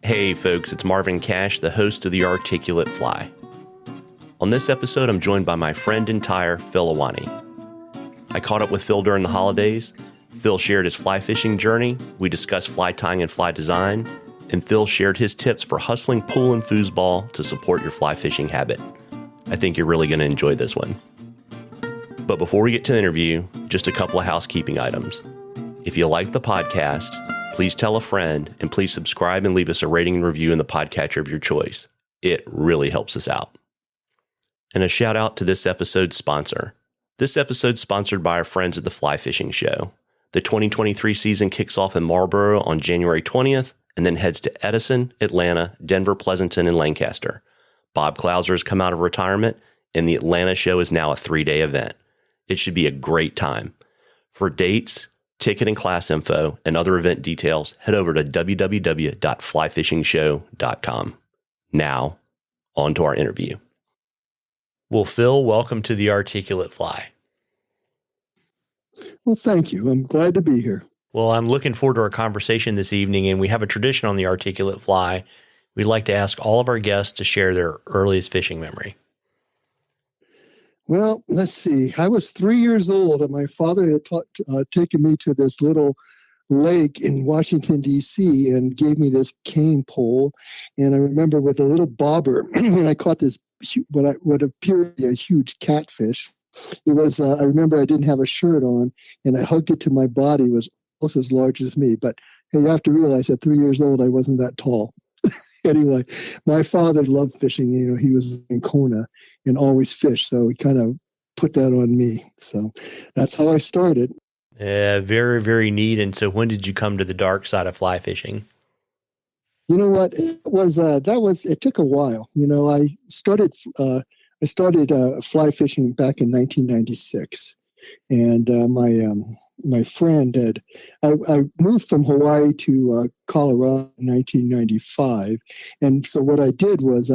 Hey folks, it's Marvin Cash, the host of The Articulate Fly. On this episode, I'm joined by my friend and tyer, Phil Iwane. I caught up with Phil during the holidays. Phil shared his fly fishing journey, we discussed fly tying and fly design, and Phil shared his tips for hustling pool and foosball to support your fly fishing habit. I think you're really going to enjoy this one. But before we get to the interview, just a couple of housekeeping items. If you like the podcast, please tell a friend, and please subscribe and leave us a rating and review in the podcatcher of your choice. It really helps us out. And a shout out to this episode's sponsor. This episode's sponsored by our friends at the Fly Fishing Show. The 2023 season kicks off in Marlboro on January 20th and then heads to Edison, Atlanta, Denver, Pleasanton, and Lancaster. Bob Clouser has come out of retirement, and the Atlanta show is now a 3-day event. It should be a great time. For dates, ticket and class info, and other event details, head over to www.flyfishingshow.com. Now, on to our interview. Well, Phil, welcome to The Articulate Fly. Well, thank you. I'm glad to be here. Well, I'm looking forward to our conversation this evening, and we have a tradition on The Articulate Fly. We'd like to ask all of our guests to share their earliest fishing memory. Well, let's see. I was 3 years old, and my father had taken me to this little lake in Washington, D.C., and gave me this cane pole. And I remember with a little bobber, and I caught this, what appeared to be a huge catfish. It was, I remember I didn't have a shirt on, and I hugged it to my body. It was almost as large as me. But hey, you have to realize at 3 years old, I wasn't that tall. Anyway, my father loved fishing. You know, he was in Kona and always fished. So he kind of put that on me. So that's how I started. Very, very neat. And so when did you come to the dark side of fly fishing? You know what? It took a while. You know, I started fly fishing back in 1996. And my friend I moved from Hawaii to Colorado in 1995. And so what I did was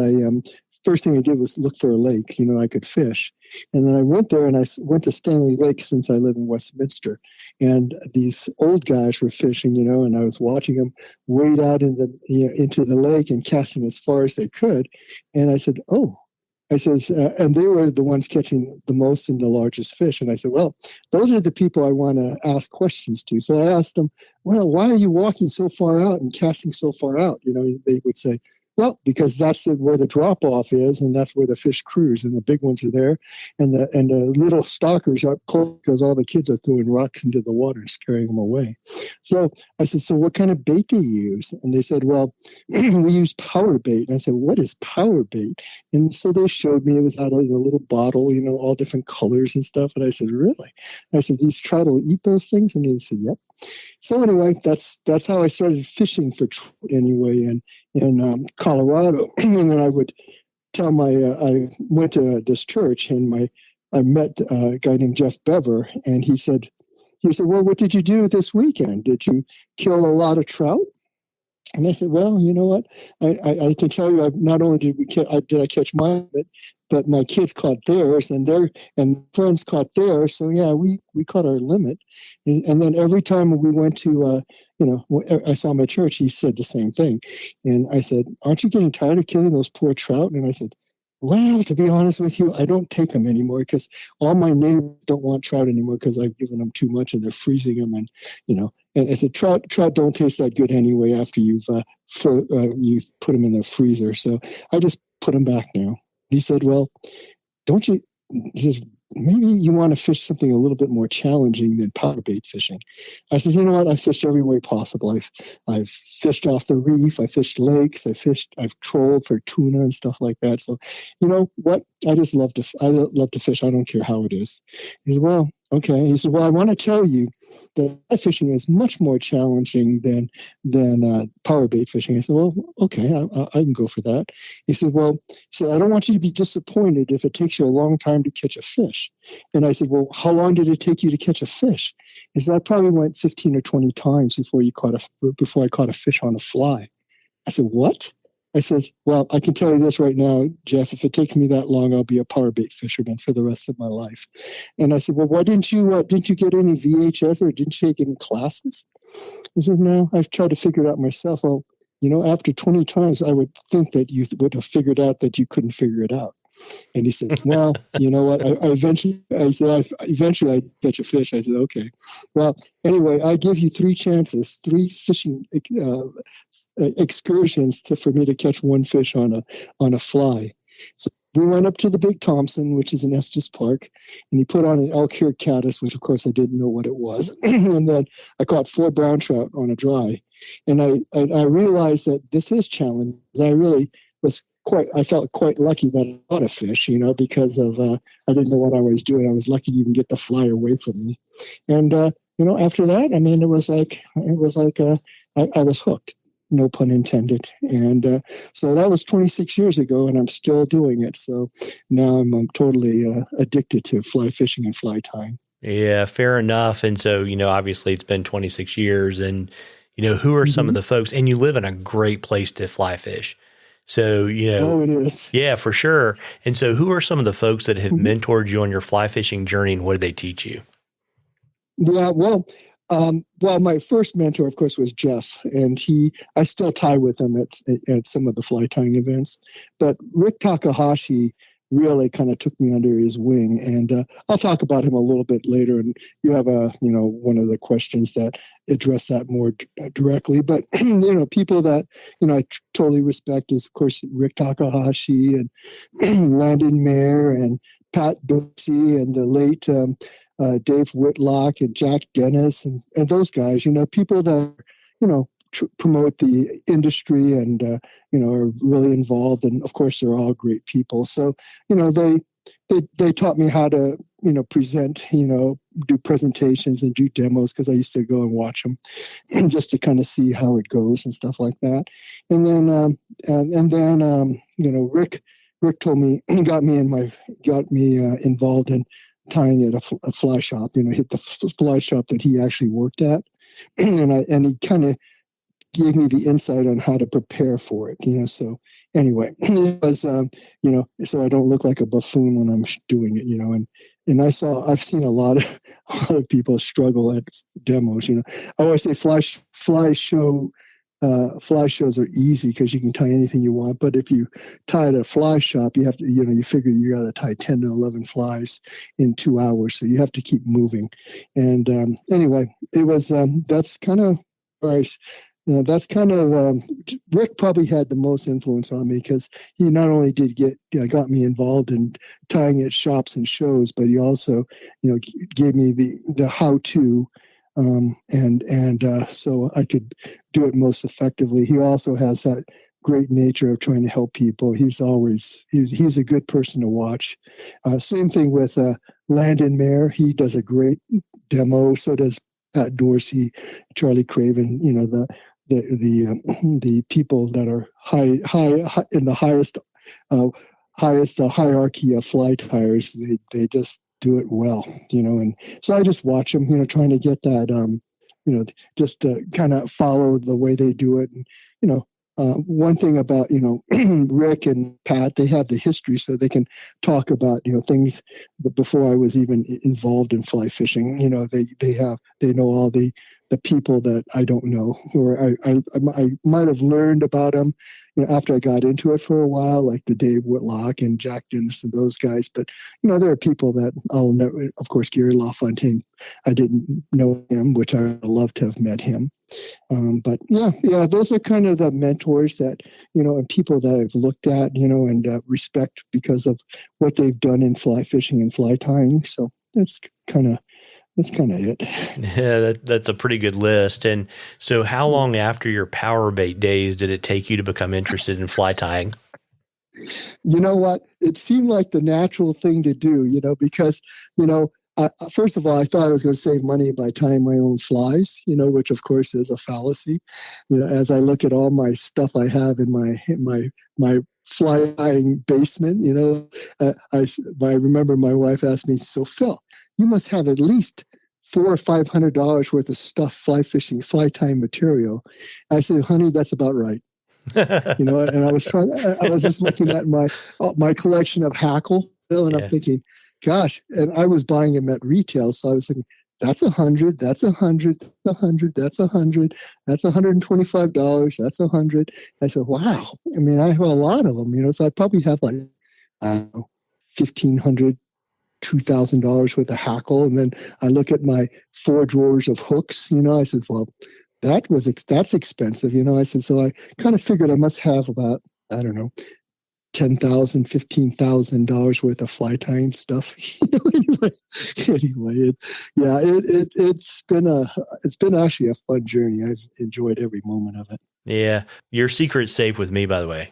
first thing I did was look for a lake, you know, I could fish. And then I went there and I went to Stanley Lake since I live in Westminster. And these old guys were fishing, you know, and I was watching them wade out into the lake and casting as far as they could. And I said, and they were the ones catching the most and the largest fish. And I said, well, those are the people I want to ask questions to. So I asked them, well, why are you walking so far out and casting so far out? You know, they would say, well, because that's where the drop off is, and that's where the fish cruise, and the big ones are there, and the little stalkers are close because all the kids are throwing rocks into the water and scaring them away. So I said, so what kind of bait do you use? And they said, well, we use power bait. And I said, what is power bait? And so they showed me it was out of a little bottle, you know, all different colors and stuff. And I said, really? I said, these trout will eat those things? And they said, yep. So anyway, that's how I started fishing for trout anyway in Colorado. And then I would tell I went to this church and I met a guy named Jeff Bever, and he said, well, what did you do this weekend? Did you kill a lot of trout? And I said, well, you know what? I can tell you, not only did I catch mine, but my kids caught theirs, and friends caught theirs. So yeah, we caught our limit. And then every time we went to, I saw my church, he said the same thing. And I said, aren't you getting tired of killing those poor trout? And I said, well, to be honest with you, I don't take them anymore because all my neighbors don't want trout anymore because I've given them too much and they're freezing them. And, you know, and I said, trout don't taste that good anyway after you've put them in the freezer. So I just put them back now. He said, well, don't you, he says, maybe you want to fish something a little bit more challenging than power bait fishing. I said, you know what? I fished every way possible. I've fished off the reef. I fished lakes. I've trolled for tuna and stuff like that. So, you know what? I love to fish. I don't care how it is. He said, well, okay. He said, well, I want to tell you that fishing is much more challenging than power bait fishing. I said, well, okay, I can go for that. He said, I don't want you to be disappointed if it takes you a long time to catch a fish. And I said, well, how long did it take you to catch a fish? He said, I probably went 15 or 20 times before I caught a fish on a fly. I said, what? I says, well, I can tell you this right now, Jeff, if it takes me that long, I'll be a power bait fisherman for the rest of my life. And I said, well, why didn't you get any VHS or didn't you take any classes? He said, no, I've tried to figure it out myself. Well, after 20 times, I would think that you would have figured out that you couldn't figure it out. And he said, well, you know what? Eventually I catch a fish. I said, okay. Well, anyway, I give you three chances, three fishing excursions for me to catch one fish on a fly. So we went up to the Big Thompson, which is in Estes Park, and he put on an elk-eared caddis, which of course I didn't know what it was. And then I caught 4 brown trout on a dry. And I realized that this is challenging. I really I felt quite lucky that I caught a fish, because of I didn't know what I was doing. I was lucky to even get the fly away from me. And after that, I mean, it was like I was hooked. No pun intended. And so that was 26 years ago, and I'm still doing it. So now I'm totally addicted to fly fishing and fly tying. Yeah, fair enough. And so, obviously it's been 26 years and, who are some of the folks, and you live in a great place to fly fish. So, Oh, it is. Yeah, for sure. And so who are some of the folks that have mentored you on your fly fishing journey, and what did they teach you? Yeah, well, my first mentor, of course, was Jeff, and I still tie with him at some of the fly tying events. But Rick Takahashi really kind of took me under his wing, and I'll talk about him a little bit later. And you have one of the questions that address that more directly. But people that I totally respect is, of course, Rick Takahashi and Landon Mayer and Pat Dorsey and the late Dave Whitlock and Jack Dennis and those guys, people that, promote the industry and, are really involved. And of course, they're all great people. So, they taught me how to, present, do presentations and do demos, because I used to go and watch them just to kind of see how it goes and stuff like that. And then, Rick told me, got me involved in tying at a fly shop, hit the fly shop that he actually worked at. And he kind of gave me the insight on how to prepare for it, so anyway, it was, so I don't look like a buffoon when I'm doing it, and I've seen a lot of people struggle at demos, I always say fly shows are easy because you can tie anything you want. But if you tie at a fly shop, you have to, you figure you got to tie 10 to 11 flies in 2 hours. So you have to keep moving. And anyway, it was, that's kind of where Rick probably had the most influence on me, because he not only got me involved in tying at shops and shows, but he also, gave me the how-to, so I could do it most effectively. He also has that great nature of trying to help people. He's a good person to watch. Same thing with Landon Mayer. He does a great demo. So does Pat Dorsey, Charlie Craven. The people that are high in the highest hierarchy of fly tires. They just do it well, and so I just watch them, trying to get that, just to kind of follow the way they do it. And, one thing about, Rick and Pat, they have the history, so they can talk about, things that before I was even involved in fly fishing. They know all the people that I don't know, or I might have learned about them, after I got into it for a while, like the Dave Whitlock and Jack Dennis and those guys. But, there are people that I'll never, of course, Gary LaFontaine, I didn't know him, which I would love to have met him. But yeah, those are kind of the mentors that, and people that I've looked at, and respect because of what they've done in fly fishing and fly tying. So that's kind of it. Yeah, that's a pretty good list. And so how long after your power bait days did it take you to become interested in fly tying? You know what? It seemed like the natural thing to do, because, first of all, I thought I was going to save money by tying my own flies, which of course is a fallacy. As I look at all my stuff I have in my fly tying basement, I remember my wife asked me, so Phil, you must have at least $400 or $500 worth of stuff, fly fishing, fly tying material. I said, honey, that's about right. And I was just looking at my collection of hackle, and I'm thinking, gosh, and I was buying them at retail. So I was thinking, that's 100, that's 100, that's 100, that's 100, that's $125, that's 100. I said, wow. I mean, I have a lot of them, so I probably have like, I don't know, 1,500, $2,000 worth of hackle. And then I look at my 4 drawers of hooks, I said, well, that's expensive, I said, so I kind of figured I must have about, I don't know, $10,000, $15,000 worth of fly tying stuff. Anyway, it's been actually a fun journey. I've enjoyed every moment of it. Yeah, your secret's safe with me, by the way.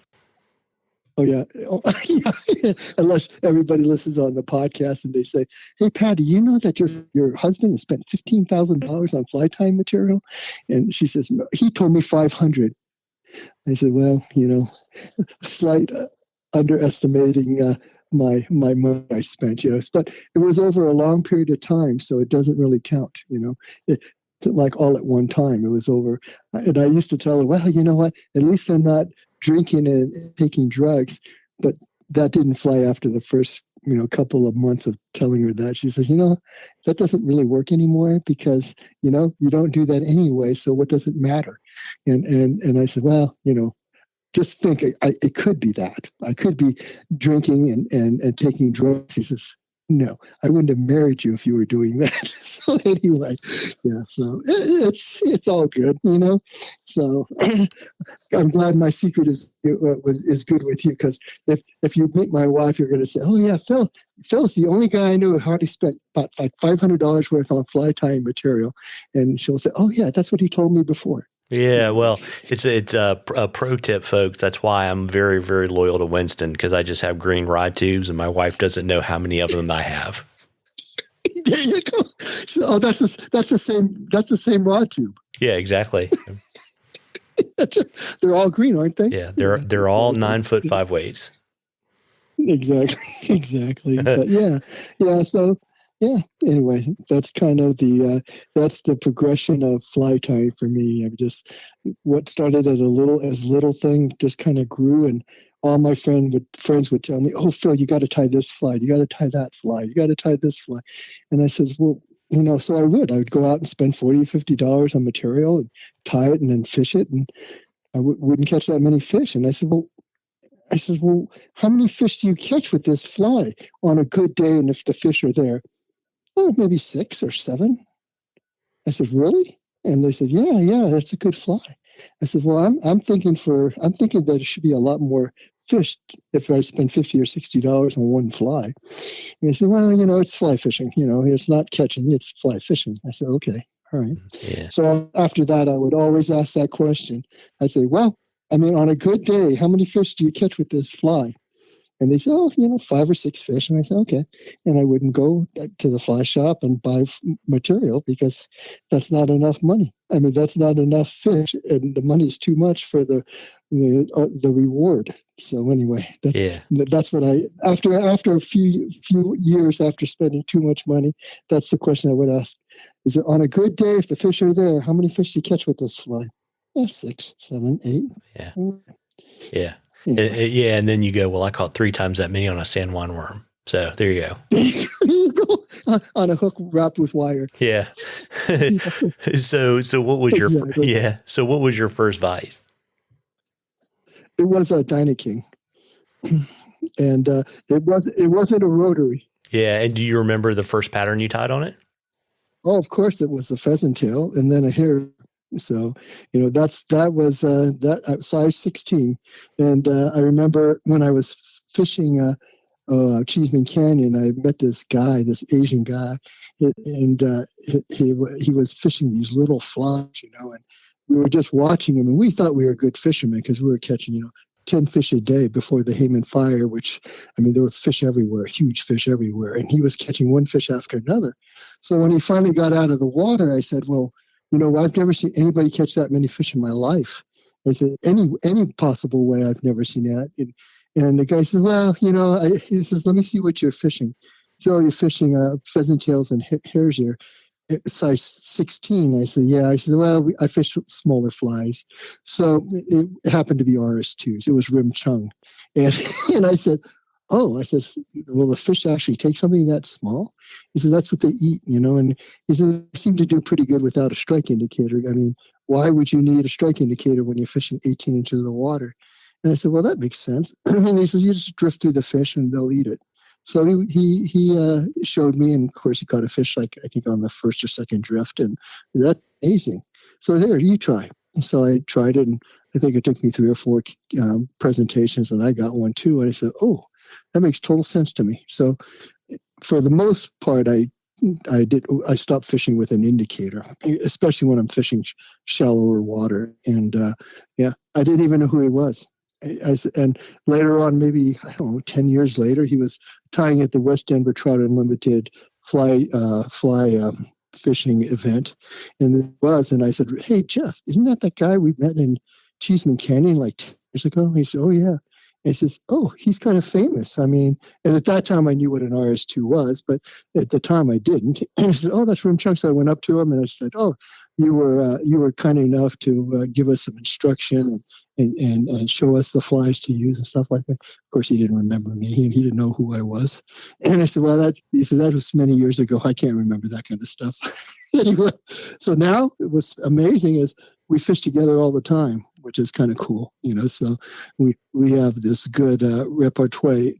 Oh yeah, yeah. Unless everybody listens on the podcast and they say, "Hey, Patty, you know that your husband has spent $15,000 on fly tying material?" And she says, "No, he told me 500." I said, "Well, slight underestimating my money I spent, but it was over a long period of time, so it doesn't really count, It's like all at one time. It was over, and I used to tell her, well, you know what? At least I'm not drinking and taking drugs, but that didn't fly after the first couple of months of telling her that. She says, that doesn't really work anymore because you don't do that anyway, so what does it matter? And I said, well, just think it could be that. I could be drinking and taking drugs. He says, no, I wouldn't have married you if you were doing that. So anyway, yeah, so it's all good, So I'm glad my secret is good with you, because if you meet my wife, you're going to say, oh yeah, Phil's the only guy I know who hardly spent about like $500 worth on fly tying material. And she'll say, oh yeah, that's what he told me before. Yeah, well, it's a pro tip, folks. That's why I'm very, very loyal to Winston, because I just have green rod tubes, and my wife doesn't know how many of them I have. There you go. So, that's the same rod tube. Yeah, exactly. They're all green, aren't they? Yeah, they're all 9 foot 5 weights. Exactly. But yeah. So. Yeah. Anyway, that's kind of that's the progression of fly tying for me. I'm just, what started at little thing just kind of grew, and all my friends would tell me, "Oh, Phil, you got to tie this fly. You got to tie that fly. You got to tie this fly." And I says, "Well, so I would go out and spend $40, $50 on material and tie it and then fish it, and I wouldn't catch that many fish." And I said, well, how many fish do you catch with this fly on a good day, and if the fish are there? Oh, maybe 6 or 7. I said, really? And they said, yeah, that's a good fly. I said, well, I'm thinking that it should be a lot more fish if I spend $50 or $60 on one fly. And they said, well, it's fly fishing. It's not catching, it's fly fishing. I said, okay, all right. Yeah. So after that, I would always ask that question. I'd say, well, on a good day, how many fish do you catch with this fly? And they say, oh, 5 or 6 fish. And I said, okay. And I wouldn't go to the fly shop and buy material, because that's not enough money. That's not enough fish, and the money is too much for the reward. So anyway, that's what after a few years after spending too much money, that's the question I would ask. Is it on a good day, if the fish are there, how many fish do you catch with this fly? 6, 7, 8. Yeah. Yeah. Yeah, and then you go, well, I caught 3 times that many on a San Juan worm. So there you go. There you go. On a hook wrapped with wire. Yeah. So what was So what was your first vise? It was a Dyna King, and it wasn't a rotary. Yeah, and do you remember the first pattern you tied on it? Oh, of course, it was the pheasant tail, and then a hare. So, that was size 16. And I remember when I was fishing Cheeseman Canyon, I met this Asian guy, and he was fishing these little flies, and we were just watching him, and we thought we were good fishermen because we were catching, 10 fish a day before the Hayman fire, which, there were fish everywhere, huge fish everywhere, and he was catching one fish after another. So when he finally got out of the water, I said, well, I've never seen anybody catch that many fish in my life. I said, any possible way, I've never seen that. And the guy said, well, he says, let me see what you're fishing. So you're fishing pheasant tails and hares here, size 16. I said, yeah. I said, well, I fish smaller flies. So it happened to be RS2s. It was rim chung. And I said, oh, I says, will the fish actually take something that small? He said, that's what they eat, and he said, they seem to do pretty good without a strike indicator. I mean, why would you need a strike indicator when you're fishing 18 inches of water? And I said, well, that makes sense. And he says, you just drift through the fish and they'll eat it. So he showed me, and of course he caught a fish like I think on the first or second drift, and that's amazing. So here, you try. And so I tried it, and I think it took me 3 or 4 presentations, and I got one too. And I said, oh, that makes total sense to me. So for the most part, I stopped fishing with an indicator, especially when I'm fishing shallower water. And yeah, I didn't even know who he was. And later on, maybe, I don't know, 10 years later, he was tying at the West Denver Trout Unlimited fly fishing event. And it was, and I said, hey, Jeff, isn't that guy we met in Cheeseman Canyon like 10 years ago? He said, oh, yeah. And he says, oh, he's kind of famous. I mean, and at that time I knew what an RS2 was, but at the time I didn't. And he said, oh, that's Rim Chunk. So I went up to him and I said, oh, you were kind enough to give us some instruction and show us the flies to use and stuff like that. Of course, he didn't remember me. He didn't know who I was. And I said, well, he said, that was many years ago. I can't remember that kind of stuff. Anyway, so now it was amazing is we fish together all the time, which is kind of cool, so we have this good repertoire.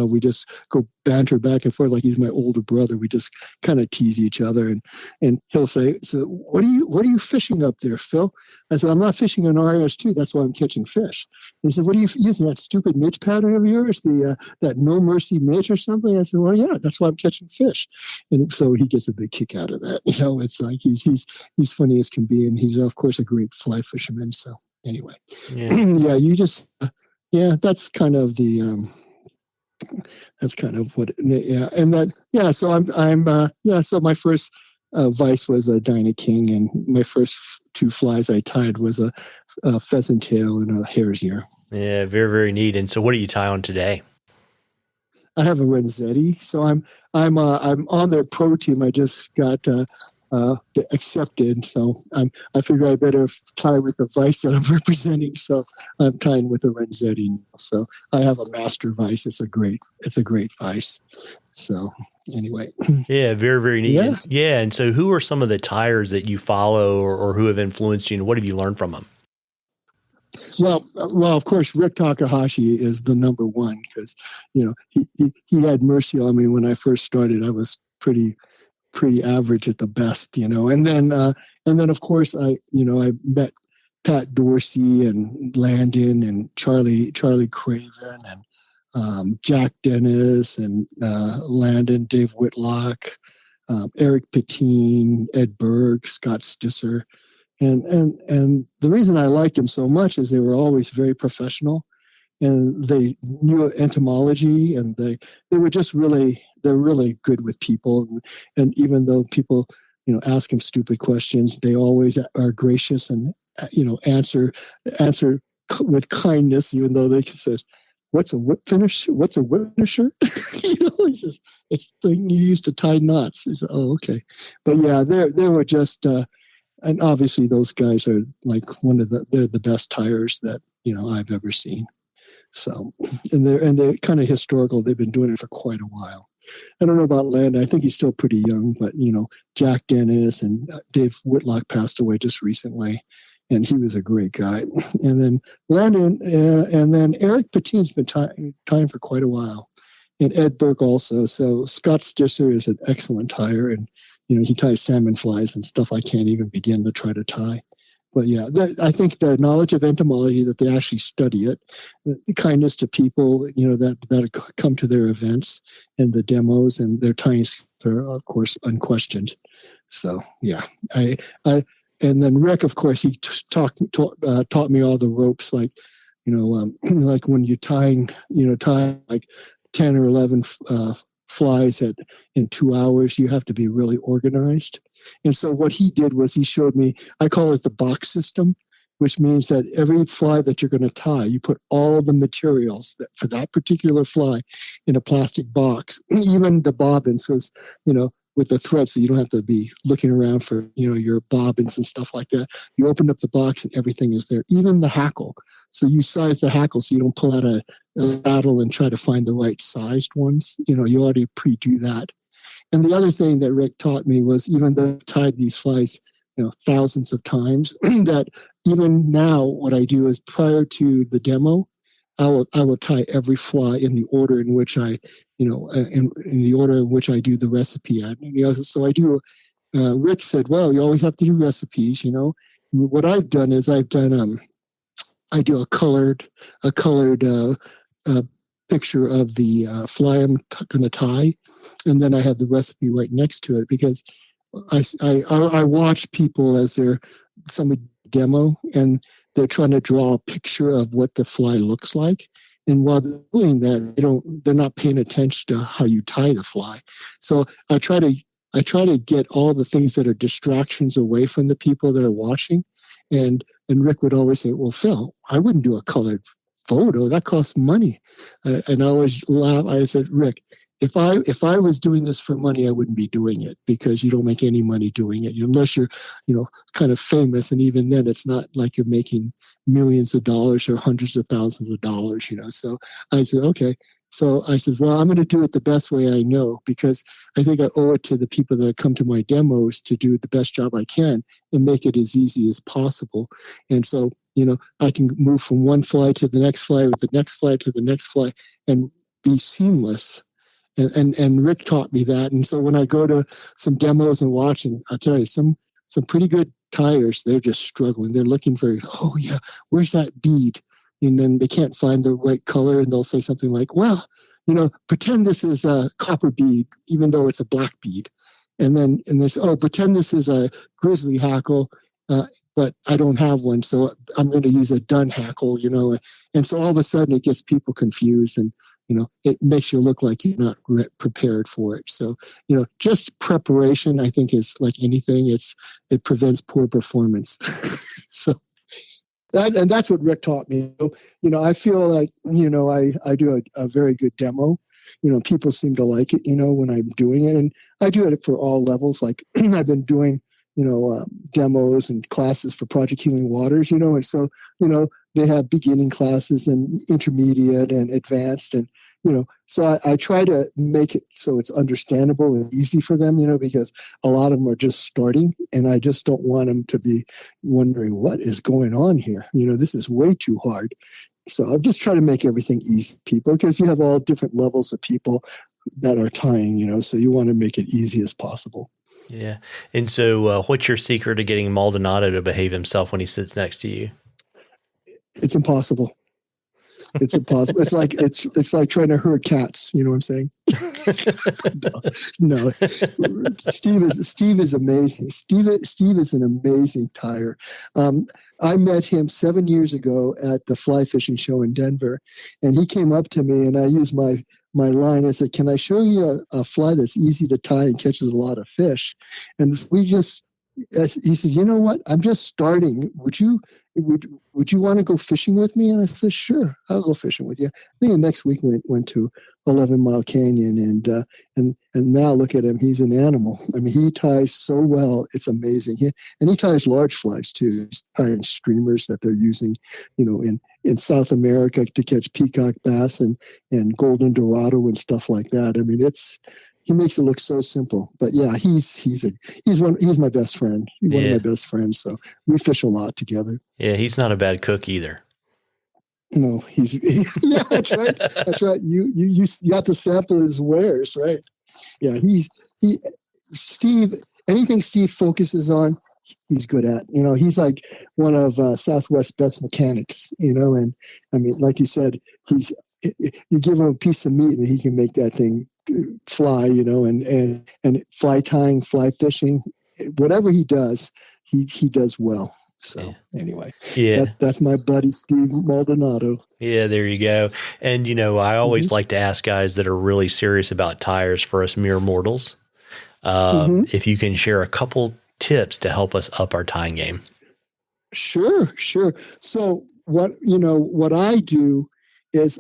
We just go banter back and forth like he's my older brother. We just kind of tease each other, and he'll say, so what are you fishing up there, Phil? I said, I'm not fishing an RS2. That's why I'm catching fish. And he said, what are you using, that stupid midge pattern of yours, that No Mercy midge or something? I said, well, yeah, that's why I'm catching fish. And so he gets a big kick out of that. It's like he's funny as can be, and he's of course a great fly fisherman. So anyway, yeah, you just that's kind of what, yeah, and that, yeah. So So my first vice was a Dinah King, and my first 2 flies I tied was a pheasant tail and a hare's ear. Yeah, very, very neat. And so, what do you tie on today? I have a Renzetti, so I'm on their pro team. I just got accepted, so I figure I better tie with the vice that I'm representing. So I'm tying with the Renzetti. So I have a master vice. It's a great vice. So anyway, yeah, very, very neat. Yeah. Yeah. And so, who are some of the tires that you follow, or who have influenced you, and what have you learned from them? Well, of course, Rick Takahashi is the number one because, he had mercy on me when I first started. I was pretty average at the best, and then of course I met Pat Dorsey and Landon and Charlie Craven and Jack Dennis and Landon, Dave Whitlock, Eric Petin, Ed Berg, Scott Stisser. And the reason I liked them so much is they were always very professional, and they knew entomology, and they were just they're really good with people. And even though people, ask them stupid questions, they always are gracious and, answer with kindness, even though they say, what's a whip finish? What's a whip finisher? He says, it's the thing you use to tie knots. He said, oh, okay. But yeah, they were just, and obviously those guys are like they're the best tires that, I've ever seen. So, and they're kind of historical. They've been doing it for quite a while. I don't know about Landon. I think he's still pretty young, but Jack Dennis and Dave Whitlock passed away just recently, and he was a great guy. And then Landon, and then Eric Petin's been tying for quite a while, and Ed Burke also. So Scott Stisser is an excellent tyer, and he ties salmon flies and stuff I can't even begin to try to tie. But yeah, I think the knowledge of entomology, that they actually study it, the kindness to people, that come to their events and the demos, and their tying are, of course, unquestioned. So yeah, and then Rick, of course, he taught me all the ropes, like like when you're tying like 10 or 11 flies in 2 hours, you have to be really organized. And so what he did was he showed me, I call it the box system, which means that every fly that you're going to tie, you put all the materials for that particular fly in a plastic box. Even the bobbin says, with the thread, so you don't have to be looking around for your bobbins and stuff like that. You open up the box and everything is there, even the hackle. So you size the hackle so you don't pull out a rattle and try to find the right sized ones. You already pre-do that. And the other thing that Rick taught me was, even though I've tied these flies thousands of times, that even now what I do is, prior to the demo, I will tie every fly in the order in which in the order in which I do the recipe at. So I do. Rick said, "Well, you always have to do recipes." What I've done is I do a colored uh, picture of the fly I'm going to tie, and then I have the recipe right next to it, because I watch people as they're some demo, and they're trying to draw a picture of what the fly looks like. And while they're doing that, they're not paying attention to how you tie the fly. So I try to get all the things that are distractions away from the people that are watching. And Rick would always say, "Well, Phil, I wouldn't do a colored photo. That costs money." And I always laugh. I said, "Rick, if I was doing this for money, I wouldn't be doing it, because you don't make any money doing it unless you're, kind of famous. And even then, it's not like you're making millions of dollars or hundreds of thousands of dollars, So I said, okay. So I said, well, I'm going to do it the best way I know, because I think I owe it to the people that come to my demos to do the best job I can and make it as easy as possible. And so, I can move from one fly to the next fly, with the next fly to the next fly, and be seamless. And Rick taught me that. And so when I go to some demos and watch, and I'll tell you, some pretty good tires, they're just struggling. They're looking for, oh yeah, where's that bead? And then they can't find the right color, and they'll say something like, well, pretend this is a copper bead, even though it's a black bead. And they say, oh, pretend this is a grizzly hackle, but I don't have one, so I'm going to use a dun hackle, And so all of a sudden it gets people confused, and it makes you look like you're not prepared for it. So, just preparation, I think, is like anything. It prevents poor performance. So that's what Rick taught me. I feel like, I do a very good demo. People seem to like it, when I'm doing it. And I do it for all levels. Like I've been doing, demos and classes for Project Healing Waters, and so, they have beginning classes and intermediate and advanced. And, so I try to make it so it's understandable and easy for them, because a lot of them are just starting, and I just don't want them to be wondering what is going on here. This is way too hard. So I'm just trying to make everything easy, people, because you have all different levels of people that are tying, so you want to make it easy as possible. Yeah. And so what's your secret to getting Maldonado to behave himself when he sits next to you? It's impossible. It's impossible. It's like trying to herd cats. You know what I'm saying? No. Steve is amazing. Steve is an amazing tyer. I met him 7 years ago at the fly fishing show in Denver, and he came up to me, and I used my line. I said, "Can I show you a fly that's easy to tie and catches a lot of fish?" And he said, "You know what? I'm just starting. Would you want to go fishing with me?" And I said, "Sure, I'll go fishing with you." I think the next week went to 11 Mile Canyon, and now look at him. He's an animal. I mean, he ties so well. It's amazing. He ties large flies too. He's tying streamers that they're using, in South America to catch peacock bass and golden dorado and stuff like that. I mean, he makes it look so simple. But yeah, he's my best friend. He's one of my best friends. So we fish a lot together. Yeah, he's not a bad cook either. No, yeah, that's right. That's right. You got to sample his wares, right? Yeah, Steve. Anything Steve focuses on, he's good at. He's like one of Southwest's best mechanics. And I mean, like you said, you give him a piece of meat and he can make that thing fly. And fly tying, fly fishing, whatever he does, he does well. So anyway, that's my buddy Steve Maldonado. Yeah, there you go. And I always like to ask guys that are really serious about tires for us mere mortals, if you can share a couple tips to help us up our tying game. Sure. So what I do is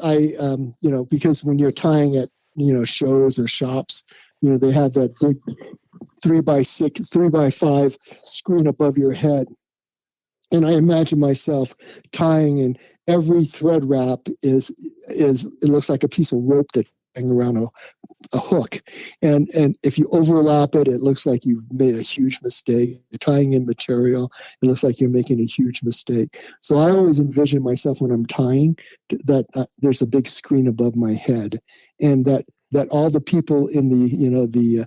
because when you're tying at shows or shops, they have that big 3x6, 3x5 screen above your head. And I imagine myself tying, and every thread wrap is it looks like a piece of rope that hang around a hook. And if you overlap it, it looks like you've made a huge mistake. You're tying in material, it looks like you're making a huge mistake. So I always envision myself when I'm tying that there's a big screen above my head, and that all the people in the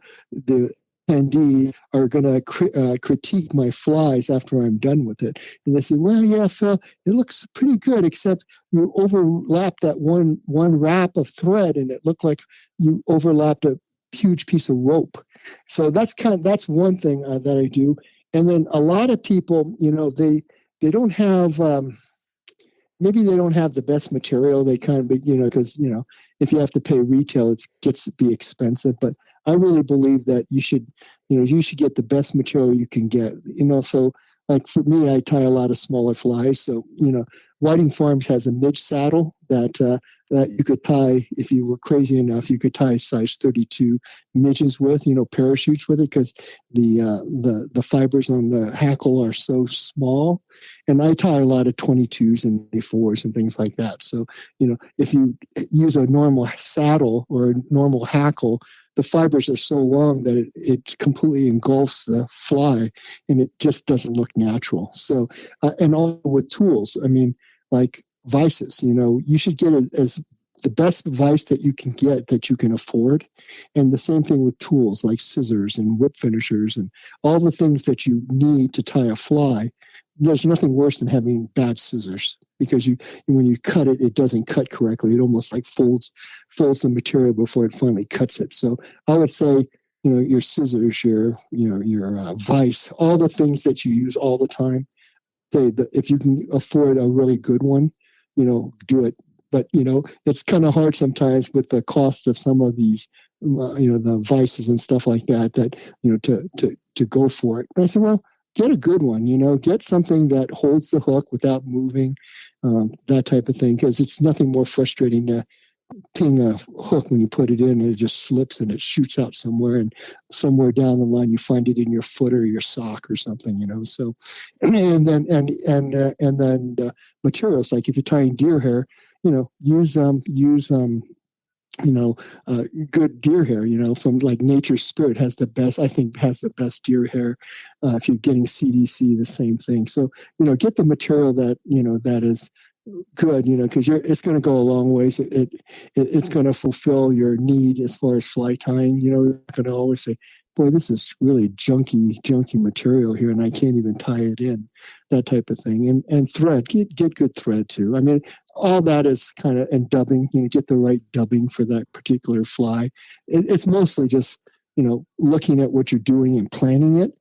attendee are going to critique my flies after I'm done with it. And they say, well, yeah, Phil, it looks pretty good, except you overlap that one wrap of thread, and it looked like you overlapped a huge piece of rope. So that's one thing that I do. And then a lot of people, they don't have maybe they don't have the best material. They kind of, because if you have to pay retail, it gets to be expensive. But I really believe that you should get the best material you can get. So like for me, I tie a lot of smaller flies. So Whiting Farms has a midge saddle that you could tie, if you were crazy enough, you could tie size 32 midges with, parachutes with it, because the fibers on the hackle are so small. And I tie a lot of 22s and 24s and things like that. So, if you use a normal saddle or a normal hackle, the fibers are so long that it completely engulfs the fly, and it just doesn't look natural. So, and all with tools, I mean, like vices, you should get as the best vice that you can get that you can afford. And the same thing with tools like scissors and whip finishers and all the things that you need to tie a fly. There's nothing worse than having bad scissors, because when you cut it, it doesn't cut correctly. It almost like folds the material before it finally cuts it. So I would say, your scissors, your vise, all the things that you use all the time. If you can afford a really good one, do it. But it's kind of hard sometimes with the cost of some of these, the vices and stuff like that. To go for it. And I said, well, get a good one. Get something that holds the hook without moving, that type of thing, because it's nothing more frustrating to ping a hook when you put it in and it just slips and it shoots out somewhere, and somewhere down the line you find it in your foot or your sock or something. So and then materials, like if you're tying deer hair, use good deer hair, from like Nature's Spirit has the best, I think, has the best deer hair. If you're getting CDC, the same thing. So, get the material that is good, because it's going to go a long ways. It's going to fulfill your need as far as fly tying. You're going to always say, boy, this is really junky material here, and I can't even tie it in, that type of thing. And thread, get good thread too. I mean, all that is kind of, and dubbing, get the right dubbing for that particular fly. It's mostly just, looking at what you're doing and planning it,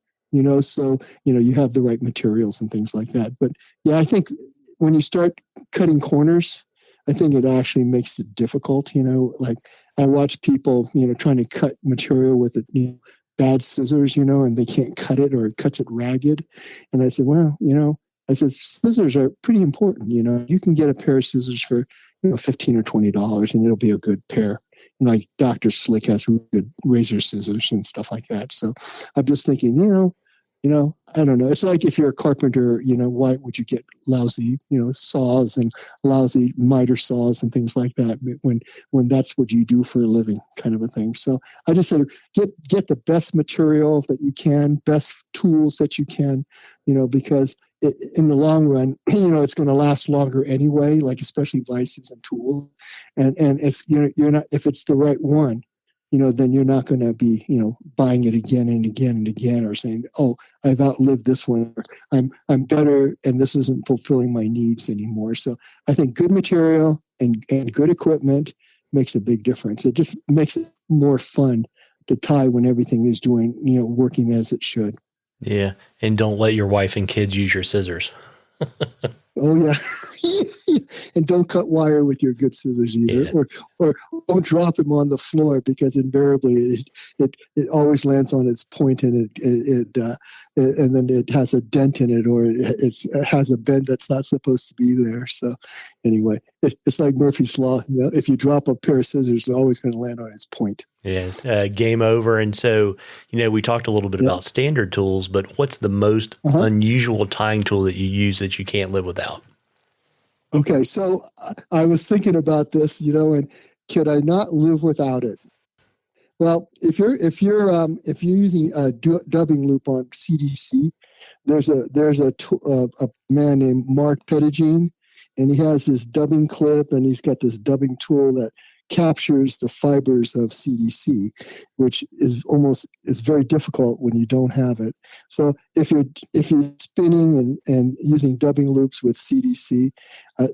so, you have the right materials and things like that. But yeah, I think when you start cutting corners, I think it actually makes it difficult. Like I watch people, trying to cut material with bad scissors, and they can't cut it, or it cuts it ragged. And I said, well, scissors are pretty important. You can get a pair of scissors for, $15 or $20, and it'll be a good pair. Like Dr. Slick has really good razor scissors and stuff like that. So I'm just thinking, I don't know. It's like if you're a carpenter, why would you get lousy, saws and lousy miter saws and things like that when that's what you do for a living, kind of a thing. So I just said, get the best material that you can, best tools that you can, because in the long run, it's going to last longer anyway, like especially vices and tools. And if you're not, if it's the right one, then you're not going to be, buying it again and again and again, or saying, oh, I've outlived this one. I'm better, and this isn't fulfilling my needs anymore. So I think good material and good equipment makes a big difference. It just makes it more fun to tie when everything is doing, working as it should. Yeah. And don't let your wife and kids use your scissors. Oh yeah. And don't cut wire with your good scissors either, Yeah. or don't drop them on the floor, because invariably it always lands on its point, and and then it has a dent in it, or it has a bend that's not supposed to be there. So anyway, it's like Murphy's Law. If you drop a pair of scissors, they're always going to land on its point. Yeah. Game over. And so, we talked a little bit Yeah. about standard tools, but what's the most unusual tying tool that you use that you can't live without? Okay, so I was thinking about this, and could I not live without it? Well, if you're using a dubbing loop on CDC, there's a man named Mark Pettigene, and he has this dubbing clip, and he's got this dubbing tool that captures the fibers of CDC, which is very difficult when you don't have it. So if you're spinning and using dubbing loops with CDC,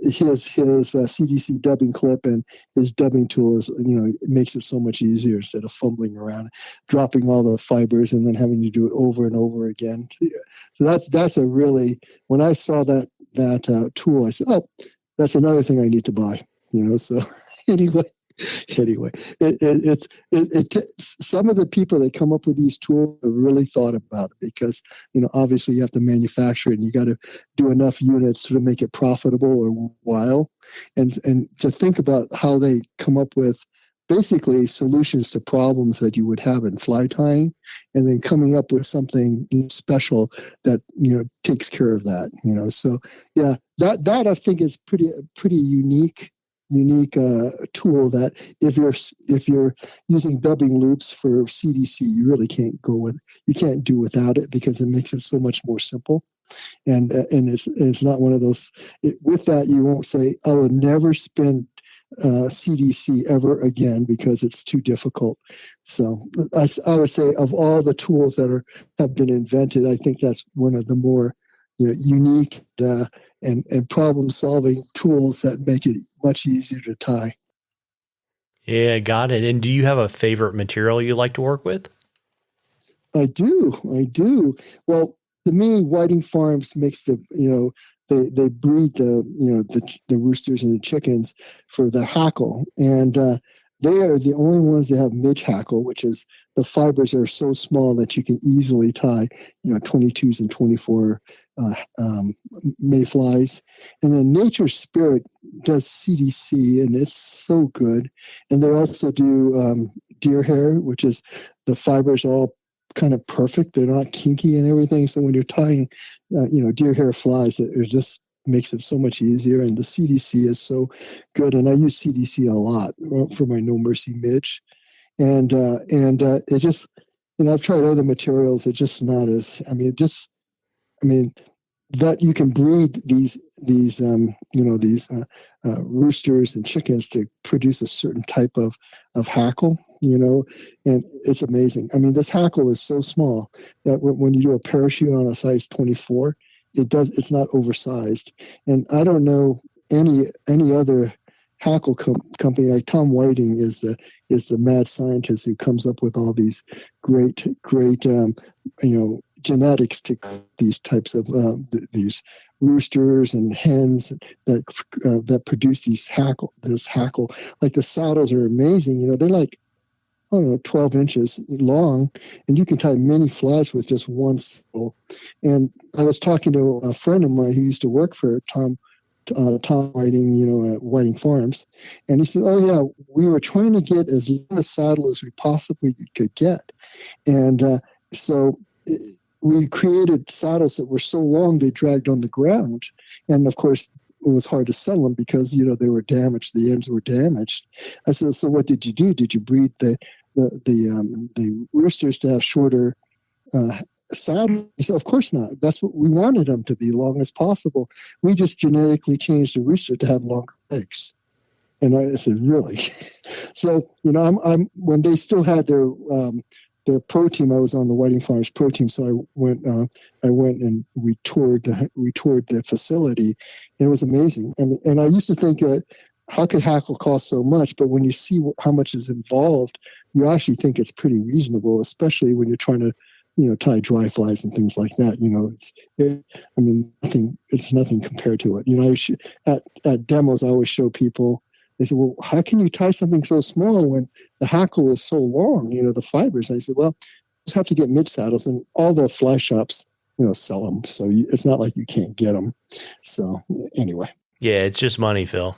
his CDC dubbing clip and his dubbing tool it makes it so much easier instead of fumbling around, dropping all the fibers and then having to do it over and over again. So that's a really, when I saw that tool, I said, oh, that's another thing I need to buy. So anyway, some of the people that come up with these tools have really thought about it, because obviously you have to manufacture it, and you got to do enough units to make it profitable or worthwhile, and to think about how they come up with basically solutions to problems that you would have in fly tying, and then coming up with something special that takes care of that. So yeah, that I think is pretty unique tool, that if you're using dubbing loops for CDC, you really can't do without it, because it makes it so much more simple. And it's not one of those, with that you won't say, I will never spin CDC ever again because it's too difficult. So I would say, of all the tools that have been invented, I think that's one of the more unique and problem-solving tools that make it much easier to tie. Yeah, got it. And do you have a favorite material you like to work with? I do. Well, to me, Whiting Farms makes they breed the roosters and the chickens for the hackle, and they are the only ones that have midge hackle, which is the fibers are so small that you can easily tie 22s and 24 mayflies. And then Nature Spirit does CDC, and it's so good. And they also do deer hair, which is the fibers all kind of perfect. They're not kinky and everything. So when you're tying, deer hair flies, it just makes it so much easier. And the CDC is so good. And I use CDC a lot for my No Mercy midge. And it just, I've tried other materials. It's just not as, that you can breed these roosters and chickens to produce a certain type of hackle, and it's amazing. This hackle is so small that when you do a parachute on a size 24, it's not oversized. And I don't know any other hackle company. Like Tom Whiting is the mad scientist who comes up with all these great genetics to these types of these roosters and hens that produce this hackle. Like the saddles are amazing. They're like, I don't know, 12 inches long, and you can tie many flies with just one saddle. And I was talking to a friend of mine who used to work for Tom Whiting, at Whiting Farms, and he said, "Oh yeah, we were trying to get as long a saddle as we possibly could get, and so." We created saddles that were so long they dragged on the ground, and of course it was hard to sell them because they were damaged. The ends were damaged. I said, "So what did you do? Did you breed the roosters to have shorter saddles?" He said, "Of course not. That's what we wanted them to be, long as possible. We just genetically changed the rooster to have longer legs." And I said, "Really?" So I'm when they still had their pro team. I was on the Whiting Farms pro team, so I went and we toured the facility. It was amazing, and I used to think that how could hackle cost so much? But when you see how much is involved, you actually think it's pretty reasonable, especially when you're trying to tie dry flies and things like that. It's nothing compared to it. At demos, I always show people, they say, well, how can you tie something so small when the hackle is so long, the fibers? I said, well, you just have to get mid saddles, and all the fly shops, sell them. So it's not like you can't get them. So anyway. Yeah, it's just money, Phil.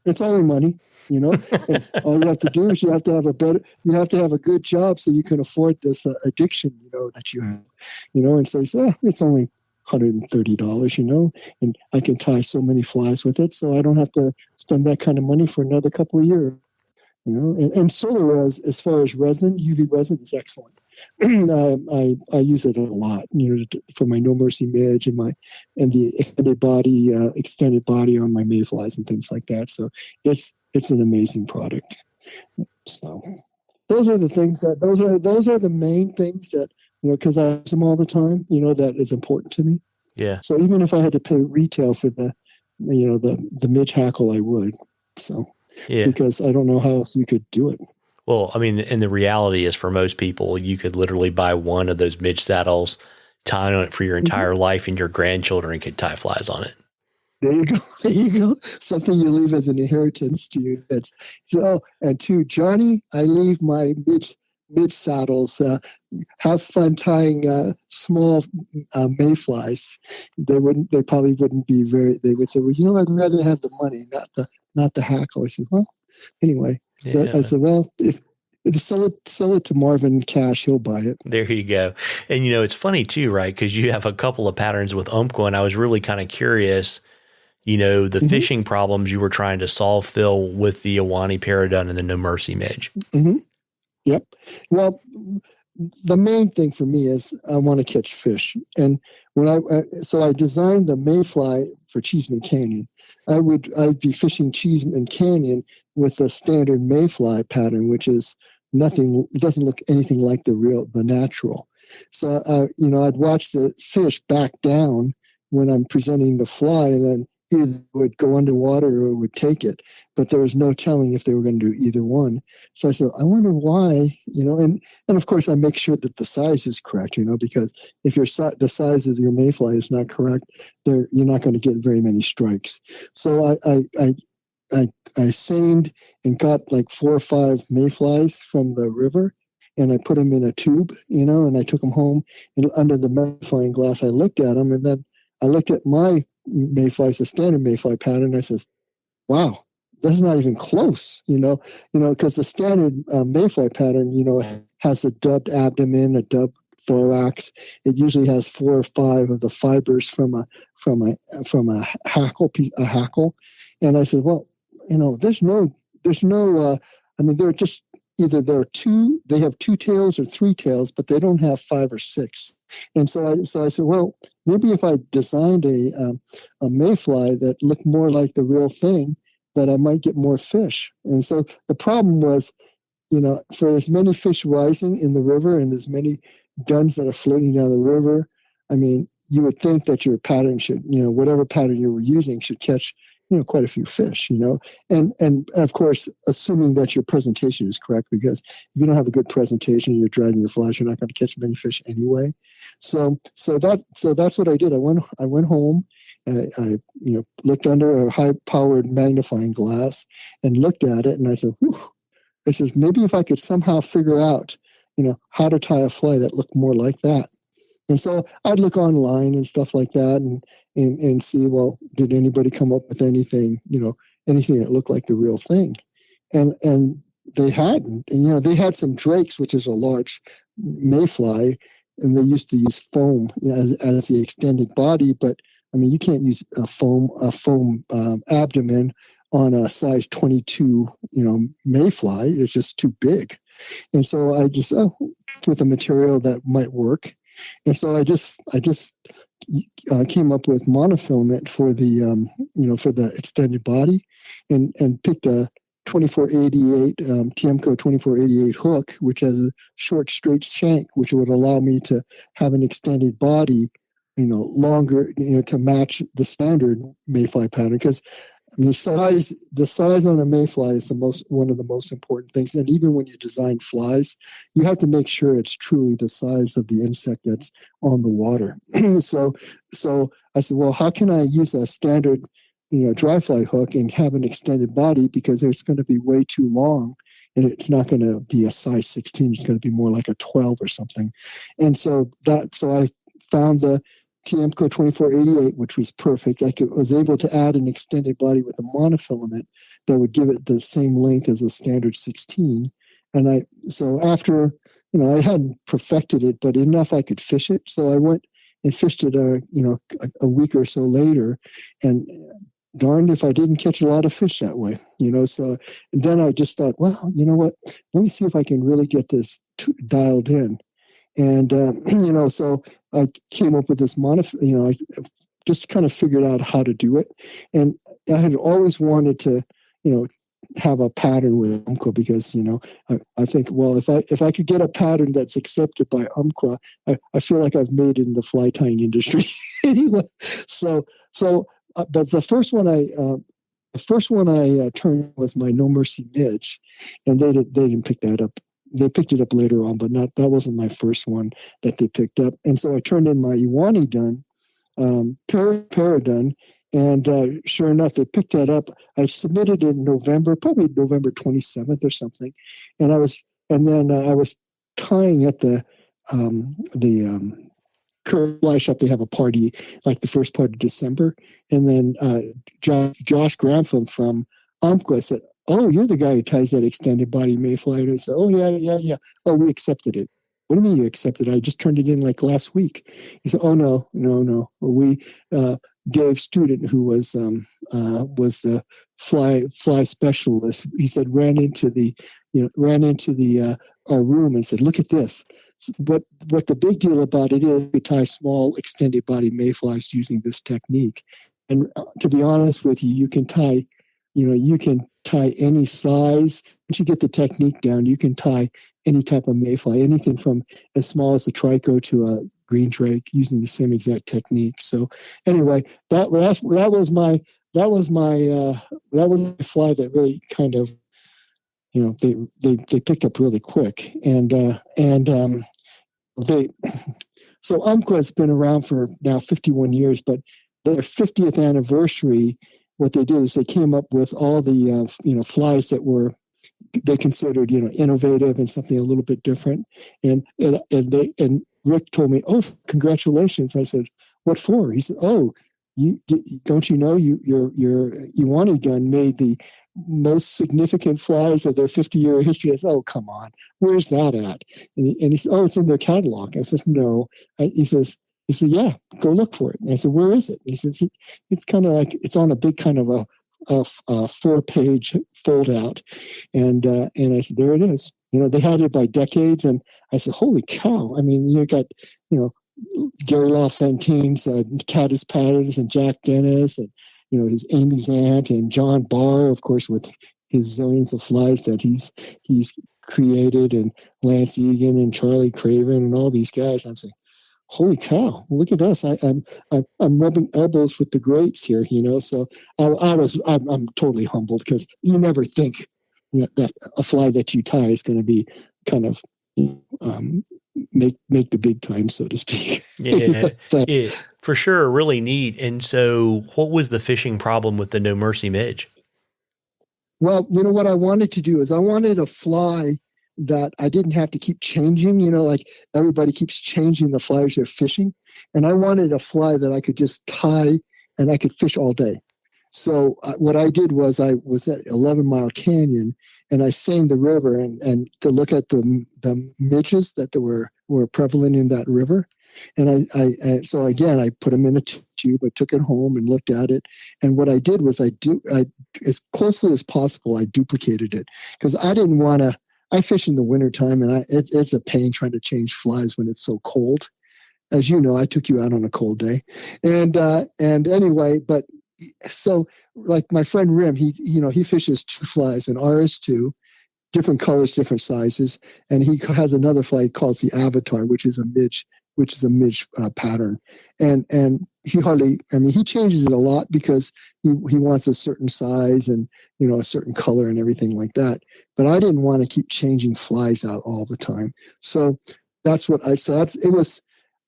It's only money, and all you have to do is you have to have a good job so you can afford this addiction, that you have, and so he said, it's only $130, and I can tie so many flies with it, so I don't have to spend that kind of money for another couple of years, and solar as far as resin, UV resin is excellent. I use it a lot, for my No Mercy midge and the extended body on my mayflies and things like that. So it's an amazing product. So those are the things those are the main things that, because I use them all the time, that is important to me. Yeah. So even if I had to pay retail for the midge hackle, I would. So yeah, because I don't know how else you could do it. Well, I mean, and the reality is for most people, you could literally buy one of those midge saddles, tie on it for your entire life, and your grandchildren could tie flies on it. There you go. There you go. Something you leave as an inheritance to you. And to Johnny, I leave my midge saddles. Have fun tying small mayflies. They probably wouldn't be very. They would say, well, I'd rather have the money, not the hackle. I said, well, anyway. Yeah. I said, well, if sell it to Marvin Cash, he'll buy it. There you go. And it's funny too, right? Because you have a couple of patterns with Umpqua, and I was really kind of curious, the fishing problems you were trying to solve, Phil, with the Iwane Paradun and the No Mercy midge. Mm-hmm. Yep. Well, the main thing for me is I want to catch fish, and when I designed the mayfly for Cheeseman Canyon. I'd be fishing Cheeseman Canyon with a standard mayfly pattern, which is nothing. It doesn't look anything like the natural. So I'd watch the fish back down when I'm presenting the fly, and then either would go underwater or would take it. But there was no telling if they were going to do either one. So I said, I wonder why, and of course I make sure that the size is correct, because if the size of your mayfly is not correct, you're not going to get very many strikes. So I seined and got like 4 or 5 mayflies from the river, and I put them in a tube, and I took them home, and under the magnifying glass, I looked at them, and then I looked at my mayflies, the standard mayfly pattern. I said, wow, that's not even close, because the standard mayfly pattern, has a dubbed abdomen, a dubbed thorax. It usually has 4 or 5 of the fibers from a hackle hackle. And I said, well, there's no, they're just either they have 2 tails or 3 tails, but they don't have 5 or 6. And so I said, well, maybe if I designed a mayfly that looked more like the real thing, that I might get more fish. And so the problem was, for as many fish rising in the river and as many guns that are floating down the river, you would think that your pattern should, whatever pattern you were using should catch, quite a few fish, and of course, assuming that your presentation is correct, because if you don't have a good presentation, you're dragging your flies, you're not going to catch many fish anyway. So that's what I did. I went home, and I looked under a high-powered magnifying glass and looked at it, and I said, whew. I said, maybe if I could somehow figure out, how to tie a fly that looked more like that. And so I'd look online and stuff like that, and see, well, did anybody come up with anything, anything that looked like the real thing? And they hadn't. And, they had some drakes, which is a large mayfly, and they used to use foam as the extended body. But you can't use a foam abdomen on a size 22, mayfly. It's just too big. And so I just with a material that might work. And so I just came up with monofilament for the for the extended body, and picked a 2488 Tiemco 2488 hook, which has a short straight shank, which would allow me to have an extended body, longer, to match the standard mayfly pattern. Because I mean, the size on a mayfly is one of the most important things. And even when you design flies, you have to make sure it's truly the size of the insect that's on the water. so, so I said, well, how can I use a standard, dry fly hook and have an extended body, because it's going to be way too long, and it's not going to be a size 16. It's going to be more like a 12 or something. And so I found the TMCO 2488, which was perfect. I was able to add an extended body with a monofilament that would give it the same length as a standard 16. And so after, I hadn't perfected it, but enough I could fish it. So I went and fished it, a week or so later, and darned if I didn't catch a lot of fish that way, So and then I just thought, well, you know what? Let me see if I can really get this dialed in. And, so I came up with this I just kind of figured out how to do it. And I had always wanted to, have a pattern with Umpqua, because, I think, well, if I could get a pattern that's accepted by Umpqua, I feel like I've made it in the fly tying industry anyway. But the first one I turned was my No Mercy midge, and they didn't pick that up. They picked it up later on, but that wasn't my first one that they picked up. And so I turned in my Iwane dun, Paradun, and sure enough, they picked that up. I submitted in November, probably November 27th or something, and I was tying at the Curve Fly Shop. They have a party like the first part of December, and then Josh Grantham from Umpqua said, "Oh, you're the guy who ties that extended body mayfly." And I said, "Oh, yeah. Oh, we accepted it." "What do you mean you accepted it? I just turned it in like last week." He said, "Oh, no. We Dave Student, who was the fly specialist, he said ran into the our room and said, 'Look at this.' What the big deal about it is you tie small extended body mayflies using this technique. And to be honest with you, you can tie any size. Once you get the technique down, you can tie any type of mayfly, anything from as small as a trico to a green drake, using the same exact technique. So anyway, that was my fly that really kind of, they picked up really quick. So Umpqua's been around for now 51 years, but their 50th anniversary, what they did is they came up with all the flies that were they considered innovative and something a little bit different. And Rick told me, "Oh, congratulations." I said, "What for?" He said, "Oh, don't you know your Iwane gun made the most significant flies of their 50-year history?" I said, "Oh, come on, where's that at?" And he said, "Oh, it's in their catalog." I said, "No." He said, "Yeah, go look for it." And I said, "Where is it?" And he says, "It's kind of like it's on a big kind of a 4-page fold out." And I said, "There it is." They had it by decades, and I said, "Holy cow!" I mean, you got Gary LaFontaine's Caddis Patterns and Jack Dennis, and his Amy's Aunt and John Barr, of course, with his zillions of flies that he's created, and Lance Egan and Charlie Craven and all these guys. I'm saying, holy cow! Look at us! I'm rubbing elbows with the greats here, So I'm totally humbled, because you never think that a fly that you tie is going to be kind of make the big time, so to speak. Yeah, yeah, for sure, really neat. And so, what was the fishing problem with the No Mercy midge? Well, what I wanted to do is I wanted a fly that I didn't have to keep changing, like everybody keeps changing the flies they're fishing. And I wanted a fly that I could just tie and I could fish all day. So what I did was I was at 11 Mile Canyon, and I seined the river and to look at the midges that were prevalent in that river. And so again, I put them in a tube. I took it home and looked at it. And what I did was I as closely as possible, I duplicated it, because I didn't want to. I fish in the wintertime, and it's a pain trying to change flies when it's so cold. As you know, I took you out on a cold day, and anyway, but so like my friend Rim, he fishes 2 flies, an RS2, different colors, different sizes, and he has another fly he calls the Avatar, which is a midge pattern, and he hardly, I mean, he changes it a lot because he wants a certain size and, a certain color and everything like that. But I didn't want to keep changing flies out all the time. So I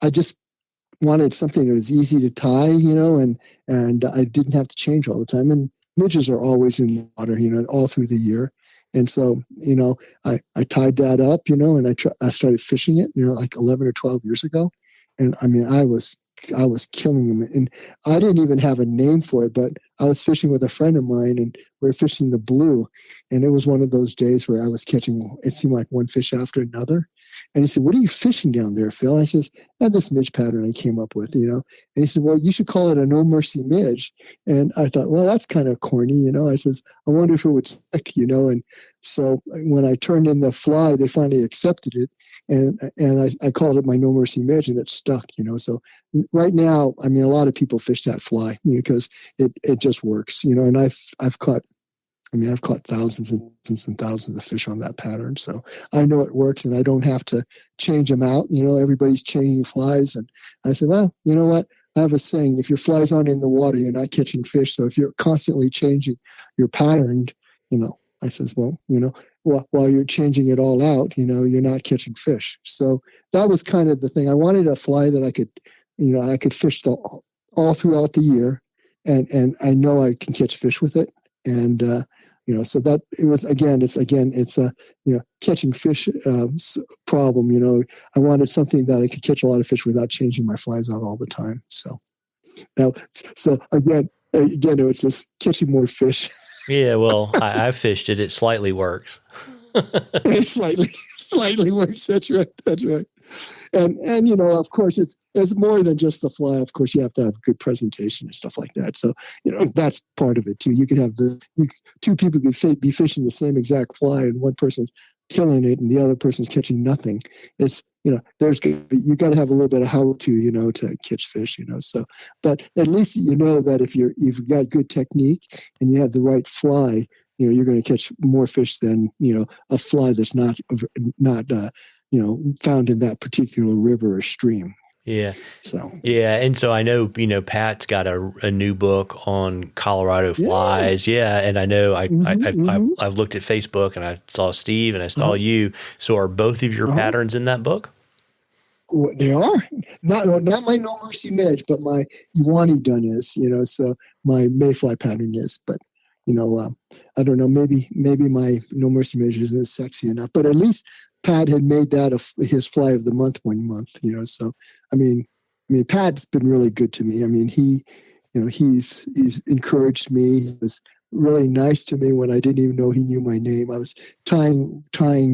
just wanted something that was easy to tie, and I didn't have to change all the time. And midges are always in the water, all through the year. And so, I tied that up, and I started fishing it, like 11 or 12 years ago. And I mean, I was killing them. And I didn't even have a name for it, but I was fishing with a friend of mine and we were fishing the blue. And it was one of those days where I was catching, it seemed like one fish after another. And he said, "What are you fishing down there, Phil?" I says, "This midge pattern I came up with, And he said, "Well, you should call it a no mercy midge." And I thought, well, that's kind of corny, I says, "I wonder if it would stick, And so when I turned in the fly, they finally accepted it. And I called it my no mercy midge, and it stuck, So right now, I mean, a lot of people fish that fly because it just works, And I've caught thousands and thousands and thousands of fish on that pattern. So I know it works and I don't have to change them out. Everybody's changing flies. And I said, well, you know what? I have a saying, if your flies aren't in the water, you're not catching fish. So if you're constantly changing your pattern, I says, well, while you're changing it all out, you're not catching fish. So that was kind of the thing. I wanted a fly that I could fish all throughout the year. And I know I can catch fish with it. And, so that it was, it's a, catching fish problem. I wanted something that I could catch a lot of fish without changing my flies out all the time. So now, again, it was just catching more fish. Yeah, well, I've fished it. It slightly works. It slightly works. That's right. And of course, it's more than just the fly. Of course, you have to have good presentation and stuff like that. So that's part of it too. You could have two people could be fishing the same exact fly, and one person's killing it, and the other person's catching nothing. It's you got to have a little bit of how to to catch fish. So, but at least that if you've got good technique and you have the right fly, you're going to catch more fish than a fly that's not found in that particular river or stream. Yeah. So yeah, and so I know Pat's got a new book on Colorado flies. Yeah, and I know I've looked at Facebook and I saw Steve and I saw you. So are both of your patterns in that book? Well, they are not my no mercy midge, but my Iwane done is. So my mayfly pattern is, but. I don't know. Maybe my no mercy midge isn't sexy enough, but at least Pat had made that his fly of the month one month. So I mean, Pat's been really good to me. I mean, he's encouraged me. He was really nice to me when I didn't even know he knew my name. I was tying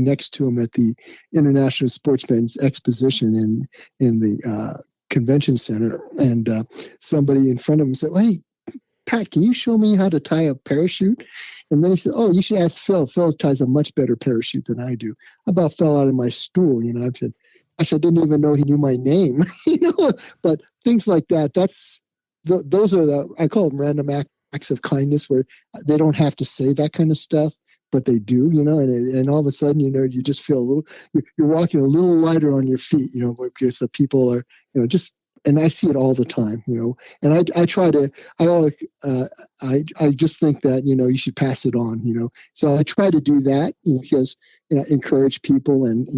next to him at the International Sportsman's Exposition in the convention center, and somebody in front of him said, "Well, hey, Pat, can you show me how to tie a parachute?" And then he said, "Oh, you should ask Phil. Phil ties a much better parachute than I do." I about fell out of my stool. I said, "Gosh, I didn't even know he knew my name." But things like that. Those are I call them random acts of kindness where they don't have to say that kind of stuff, but they do. And all of a sudden, you just feel a little. You're walking a little lighter on your feet. Because the people are, just. And I see it all the time, and I try to, I just think that, you should pass it on, so I try to do that because, encourage people and,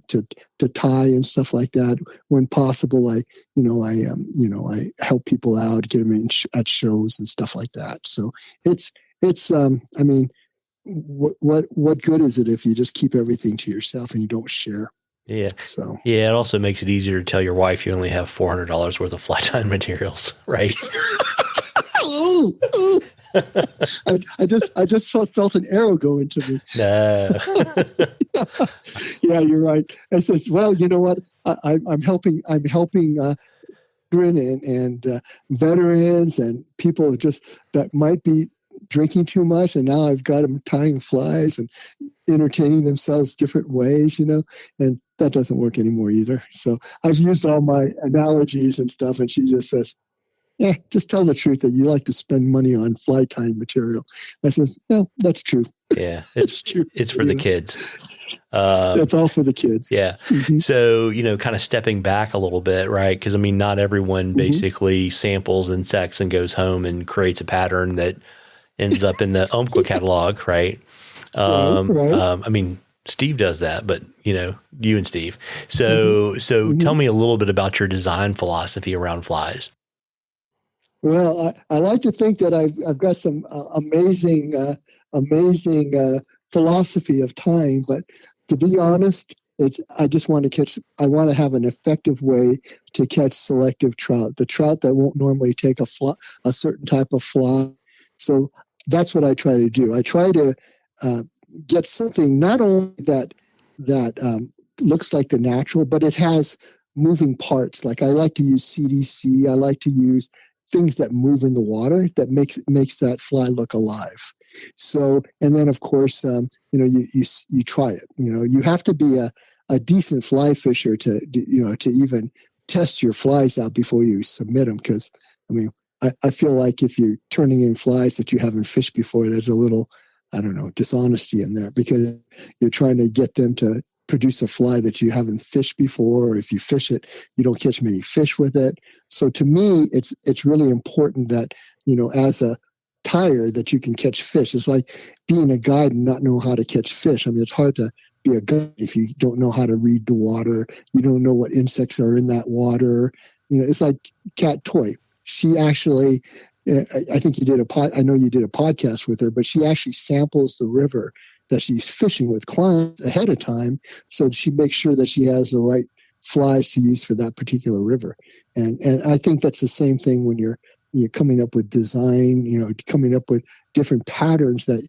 to tie and stuff like that. When possible, I help people out, get them at shows and stuff like that. So it's, I mean, what good is it if you just keep everything to yourself and you don't share? Yeah. So yeah, it also makes it easier to tell your wife you only have $400 worth of fly tying materials, right? I just felt an arrow go into me. No. Yeah, you're right. I says, well, you know what? I'm helping children and veterans and people that might be drinking too much, and now I've got them tying flies and entertaining themselves different ways, and that doesn't work anymore either. So I've used all my analogies and stuff, and she just says, "Yeah, just tell the truth that you like to spend money on fly tying material." I said, "No, that's true." Yeah, it's true. It's for the kids. That's all for the kids. Yeah. Mm-hmm. So, kind of stepping back a little bit, right? Because not everyone basically samples insects and goes home and creates a pattern that ends up in the Umpqua catalog, right? Right. Steve does that, but you and Steve. So tell me a little bit about your design philosophy around flies. Well, I like to think that I've got some amazing philosophy of tying, but to be honest, I just want to catch. I want to have an effective way to catch selective trout, the trout that won't normally take a certain type of fly. So that's what I try to do. I try to uh, get something not only that looks like the natural, but it has moving parts. Like I like to use CDC. I like to use things that move in the water that makes that fly look alive. So, and then of course, you try it. You have to be a decent fly fisher to even test your flies out before you submit them. Because I feel like if you're turning in flies that you haven't fished before, there's a little, I don't know, dishonesty in there because you're trying to get them to produce a fly that you haven't fished before, or if you fish it, you don't catch many fish with it. So to me, it's really important that, as a tire, that you can catch fish. It's like being a guide and not know how to catch fish. It's hard to be a guide if you don't know how to read the water. You don't know what insects are in that water. It's like Cat Toy. She actually, I think I know you did a podcast with her, but she actually samples the river that she's fishing with clients ahead of time, so she makes sure that she has the right flies to use for that particular river. And I think that's the same thing when you're coming up with design, coming up with different patterns that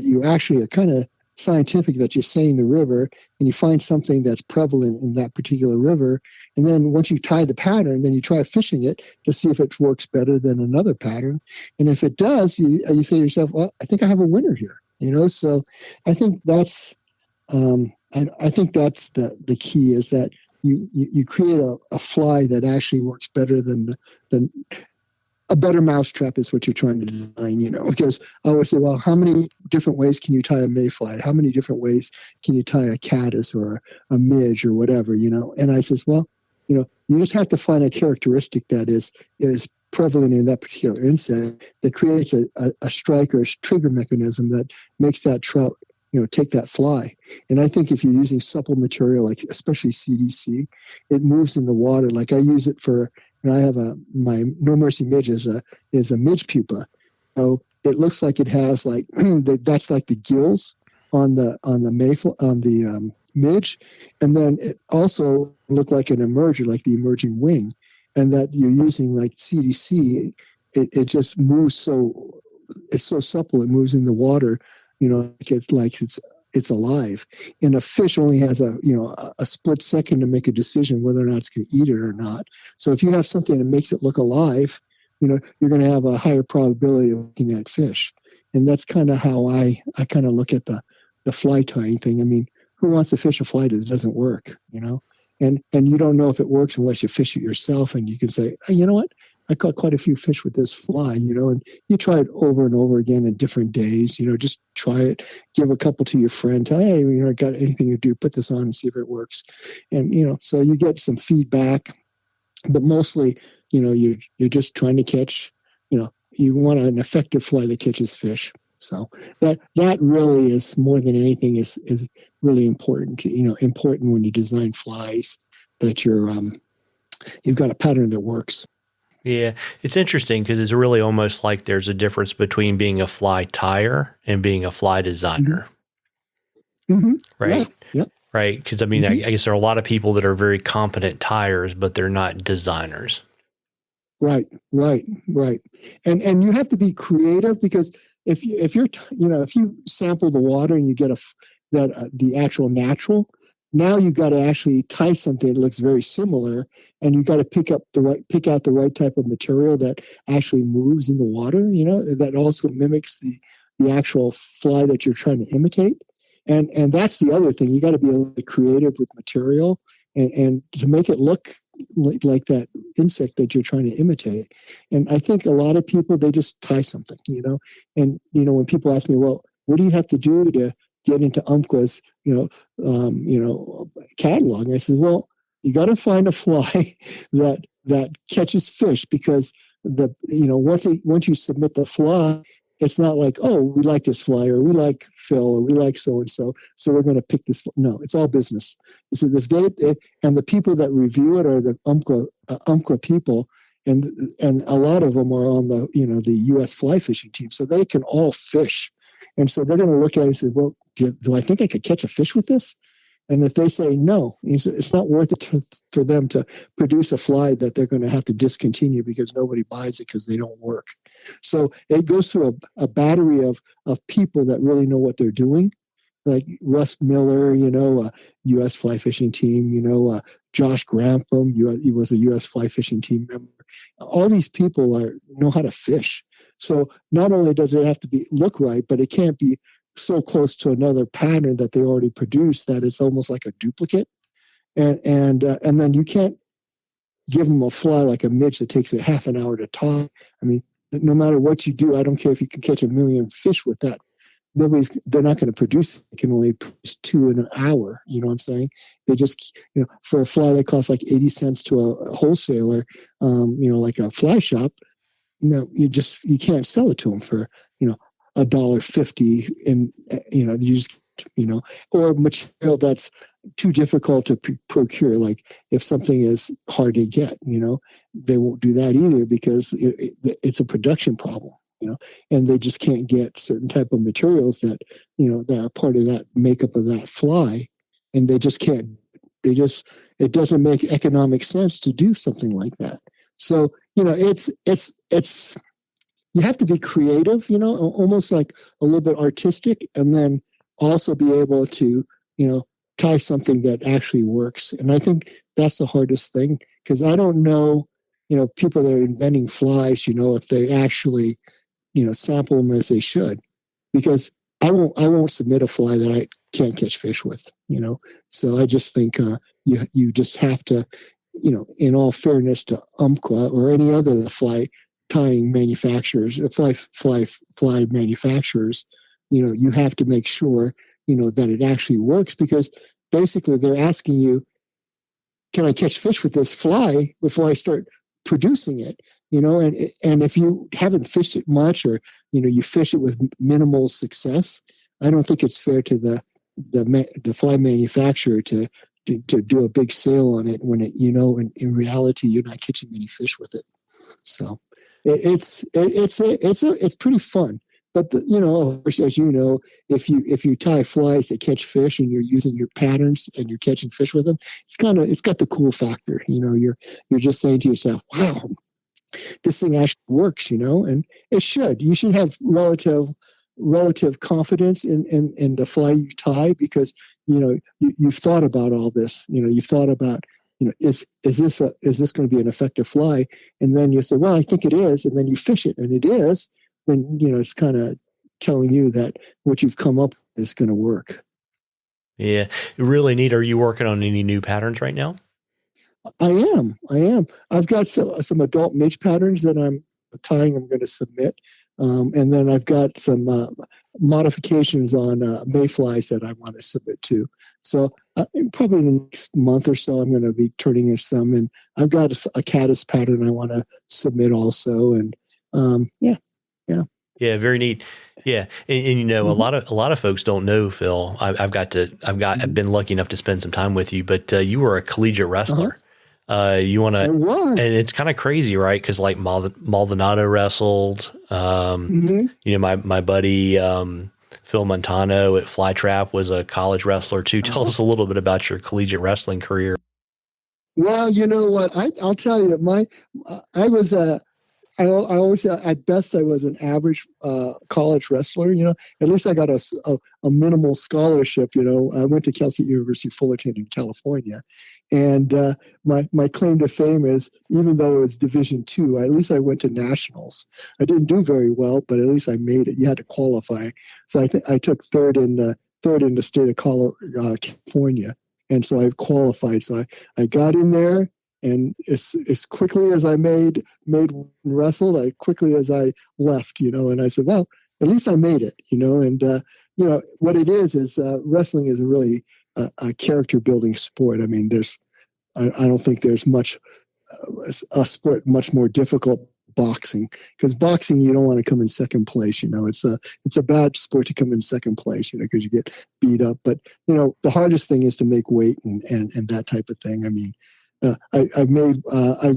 you actually are kind of scientific, that you're saying the river, and you find something that's prevalent in that particular river. And then once you tie the pattern, then you try fishing it to see if it works better than another pattern. And if it does, you say to yourself, well, I think I have a winner here. So I think that's I think that's the key, is that you create a fly that actually works better than a better mousetrap is what you're trying to design, because I always say, well, how many different ways can you tie a mayfly? How many different ways can you tie a caddis or a midge or whatever, And I says, well, you just have to find a characteristic that is prevalent in that particular insect that creates a strike or a trigger mechanism that makes that trout, take that fly. And I think if you're using supple material, like especially CDC, it moves in the water. Like I use it for, I have my No Mercy midge is a midge pupa. So it looks like it has like that's like the gills on the midge, and then it also looked like an emerger, like the emerging wing, and that you're using like CDC. It just moves it's so supple. It moves in the water, it's alive. And a fish only has a split second to make a decision whether or not it's going to eat it or not. So if you have something that makes it look alive, you're going to have a higher probability of looking at fish. And that's kind of how I kind of look at the fly tying thing. Who wants to fish a fly that doesn't work, And you don't know if it works unless you fish it yourself, and you can say, hey, you know what? I caught quite a few fish with this fly, and you try it over and over again in different days, just try it, give a couple to your friend, tell, hey, got anything to do, put this on and see if it works. And, so you get some feedback, but mostly, you're just trying to catch, you want an effective fly that catches fish. So that really is, more than anything, is really important, important when you design flies, that you've got a pattern that works. Yeah, it's interesting because it's really almost like there's a difference between being a fly tyer and being a fly designer. Mm-hmm. Right? Yeah. Right? Because I guess there are a lot of people that are very competent tyers, but they're not designers. Right. And you have to be creative, because if you sample the water and you get the actual natural, now you've got to actually tie something that looks very similar, and you've got to pick out the right type of material that actually moves in the water, that also mimics the actual fly that you're trying to imitate. And that's the other thing. You got to be a little bit creative with material, and to make it look like that insect that you're trying to imitate. And I think a lot of people, they just tie something, and when people ask me, well, what do you have to do to get into Umpqua's, catalog. And I said, well, you got to find a fly that catches fish, because once you submit the fly, it's not like, oh, we like this fly, or we like Phil, or we like so and so, so we're going to pick this. No, it's all business. So and the people that review it are the Umpqua people, and a lot of them are on the U.S. fly fishing team, so they can all fish, and so they're going to look at it and say, well, do I think I could catch a fish with this? And if they say no, it's not worth it for them to produce a fly that they're going to have to discontinue because nobody buys it because they don't work. So it goes through a battery of people that really know what they're doing, like Russ Miller, U.S. fly fishing team, Josh Grantham, he was a U.S. fly fishing team member. All these people know how to fish. So not only does it have to look right, but it can't be so close to another pattern that they already produced that it's almost like a duplicate. And then you can't give them a fly like a midge that takes a half an hour to tie. I mean, no matter what you do, I don't care if you can catch 1 million fish with that. They're not going to produce. They can only produce 2 in an hour. You know what I'm saying? They just, for a fly that costs like 80 cents to a wholesaler, like a fly shop, you can't sell it to them for, $1.50, and you just, or material that's too difficult to procure. Like if something is hard to get, they won't do that either, because it's a production problem, and they just can't get certain type of materials that, that are part of that makeup of that fly, and they just can't. It doesn't make economic sense to do something like that. So, it's you have to be creative, almost like a little bit artistic, and then also be able to, tie something that actually works. And I think that's the hardest thing, because I don't know, people that are inventing flies, if they actually, sample them as they should, because I won't submit a fly that I can't catch fish with, So I just think you just have to, in all fairness to Umpqua or any other fly tying manufacturers, fly manufacturers, you have to make sure, that it actually works, because basically they're asking you, can I catch fish with this fly before I start producing it? And if you haven't fished it much, or you fish it with minimal success, I don't think it's fair to the fly manufacturer to do a big sale on it when in reality you're not catching any fish with it. So it's pretty fun. But as you know, if you tie flies that catch fish and you're using your patterns and you're catching fish with them, it's got the cool factor. You're just saying to yourself, wow, this thing actually works, and it should. You should have relative confidence in the fly you tie, because you've thought about all this. You've thought about, is this going to be an effective fly? And then you say, well, I think it is, and then you fish it and it is. Then it's kind of telling you that what you've come up with is going to work. Yeah, really neat. Are you working on any new patterns right now? I am. I've got some adult midge patterns that I'm tying. I'm going to submit, and then I've got some modifications on mayflies that I want to submit to. So probably in the next month or so, I'm going to be turning in some, and I've got a caddis pattern I want to submit also, and yeah. Yeah, very neat. Yeah, and Mm-hmm. a lot of folks don't know, Phil. I've been lucky enough to spend some time with you, but you were a collegiate wrestler. You want to, and it's kind of crazy, right? Because like Maldonado wrestled. My buddy Phil Montano at Fly Trap was a college wrestler too. Tell us a little bit about your collegiate wrestling career. Well, you know what? I'll tell you, I was I always, at best, I was an average college wrestler. At least I got a minimal scholarship. I went to Cal State University Fullerton in California, and my claim to fame is, even though it was Division II, at least I went to nationals. I didn't do very well, but at least I made it. You had to qualify, so I took third in the state of California, and so I qualified. So I got in there. And as quickly as I made and wrestled, quickly as I left, and I said, well, at least I made it, and what it is wrestling is a really a character building sport. I mean, I don't think there's much a sport much more difficult boxing, because boxing you don't want to come in second place. It's a bad sport to come in second place, because you get beat up. But the hardest thing is to make weight and that type of thing. I mean, I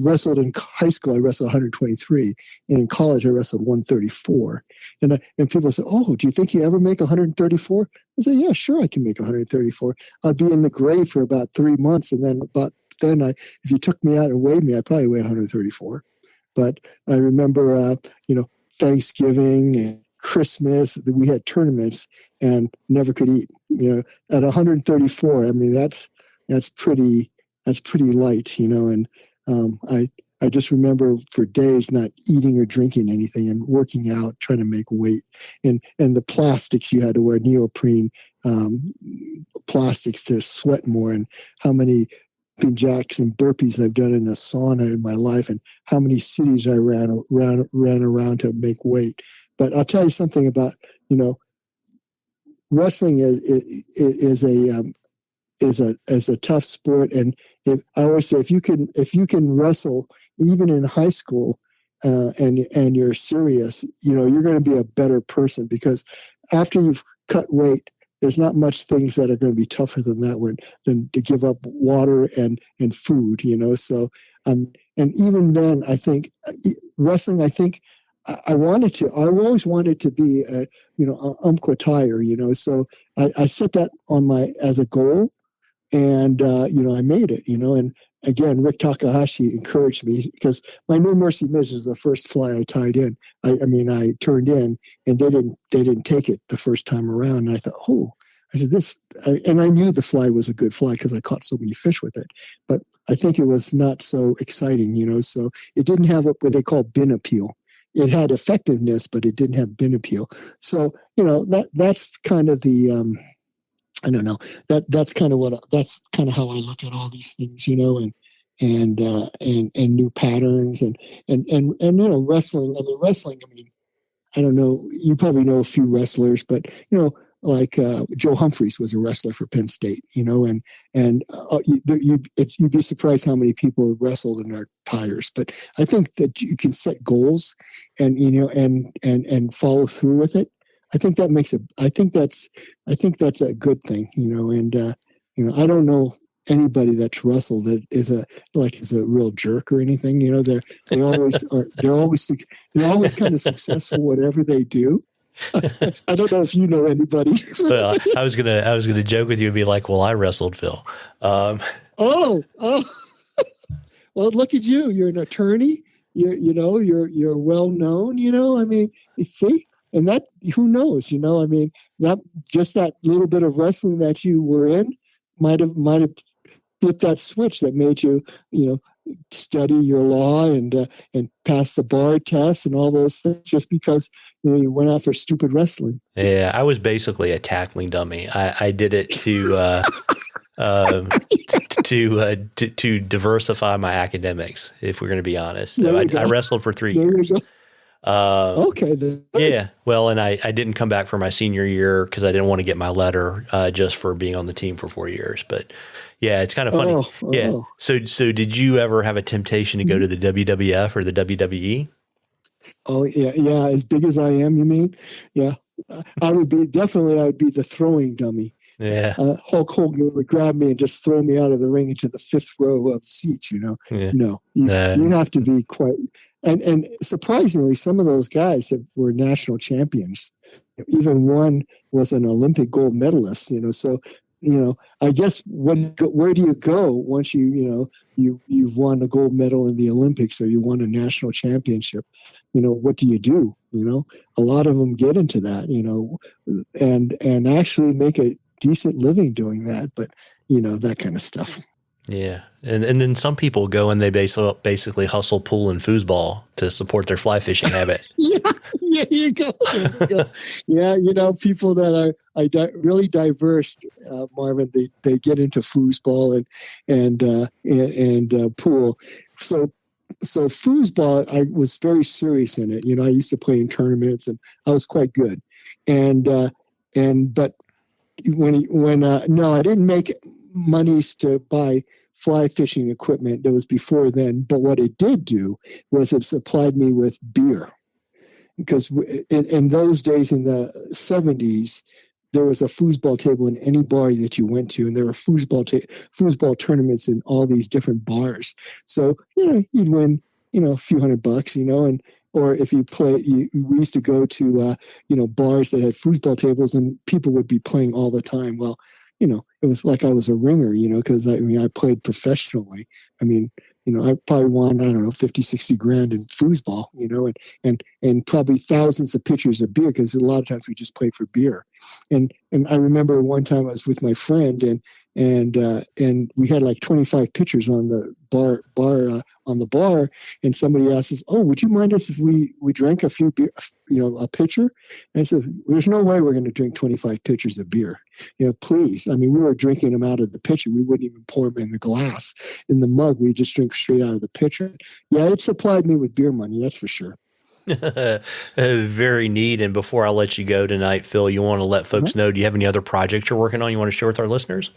wrestled in high school. I wrestled 123, and in college I wrestled 134. And people say, "Oh, do you think you ever make 134?" I say, "Yeah, sure, I can make 134. I'll be in the grave for about 3 months, and then if you took me out and weighed me, I probably weigh 134." But I remember, Thanksgiving and Christmas, we had tournaments and never could eat. At 134, I mean that's pretty light, And I just remember for days not eating or drinking anything and working out, trying to make weight, and the plastics you had to wear, neoprene plastics to sweat more, and how many jacks and burpees I've done in the sauna in my life, and how many cities I ran around to make weight. But I'll tell you something about, wrestling is a tough sport. And I always say, if you can wrestle even in high school, and you're serious, you're going to be a better person, because after you've cut weight, there's not much things that are going to be tougher than that than to give up water and food, So, and even then, I think wrestling. I think I always wanted to be a umpire, So I set that as a goal, and I made it, and again, Rick Takahashi encouraged me, because my No Mercy Miz is the first fly I tied in. I turned in, and they didn't take it the first time around, and I thought, I said this, and I knew the fly was a good fly because I caught so many fish with it, but I think it was not so exciting, So it didn't have what they call bin appeal. It had effectiveness, but it didn't have bin appeal. So that's kind of the I don't know. That's kind of how I look at all these things, and new patterns, and wrestling. I mean, wrestling. I mean, I don't know. You probably know a few wrestlers, but like Joe Humphreys was a wrestler for Penn State, and you'd be surprised how many people wrestled in their tires. But I think that you can set goals, and and follow through with it. I think that makes it. I think that's a good thing, And I don't know anybody that's wrestled that is a real jerk or anything. They're always kind of successful whatever they do. I don't know if you know anybody. Well, I was gonna joke with you and be like, "Well, I wrestled, Phil." Oh, well, look at you. You're an attorney. You're well known. I mean, see. And that, who knows, I mean, that little bit of wrestling that you were in might have flipped that switch that made you, study your law and pass the bar test and all those things, just because you went out for stupid wrestling. Yeah, I was basically a tackling dummy. I did it to to diversify my academics, if we're going to be honest. So I wrestled for 3 years. Okay. Yeah. Well, and I didn't come back for my senior year because I didn't want to get my letter just for being on the team for 4 years. But yeah, it's kind of funny. Yeah. So did you ever have a temptation to go to the WWF or the WWE? Oh yeah. Yeah. As big as I am, you mean? Yeah. I would be the throwing dummy. Yeah. Hulk Hogan would grab me and just throw me out of the ring into the fifth row of seats, Yeah. No, you have to be quite, and surprisingly, some of those guys were national champions. Even one was an Olympic gold medalist, So, I guess where do you go once you've won a gold medal in the Olympics, or you won a national championship? What do you do? A lot of them get into that, and actually make a decent living doing that, but that kind of stuff. Yeah. And then some people go and they basically hustle pool and foosball to support their fly fishing habit. Yeah, you go. Yeah, people that are really diverse, Marvin, they get into foosball and pool. So foosball, I was very serious in it. I used to play in tournaments, and I was quite good. And And but when no, I didn't make monies to buy fly fishing equipment. That was before then. But what it did do was it supplied me with beer, because in those days in the 70s, there was a foosball table in any bar that you went to, and there were foosball tournaments in all these different bars. So you'd win a few $100, and or if you play, we used to go to bars that had foosball tables, and people would be playing all the time. Well, it was like I was a ringer, because I played professionally. I mean, I probably won, I don't know, 50, 60 grand in foosball, and probably thousands of pitchers of beer, because a lot of times we just played for beer. And I remember one time I was with my friend, and we had like 25 pitchers on the bar, and somebody asked us, "Oh, would you mind us if we drank a few beer, a pitcher?" And I said, "There's no way we're going to drink 25 pitchers of beer. Please." I mean, we were drinking them out of the pitcher. We wouldn't even pour them in the glass, in the mug. We just drink straight out of the pitcher. Yeah, it supplied me with beer money, that's for sure. Very neat. And before I let you go tonight, Phil, you want to let folks know, do you have any other projects you're working on you want to share with our listeners?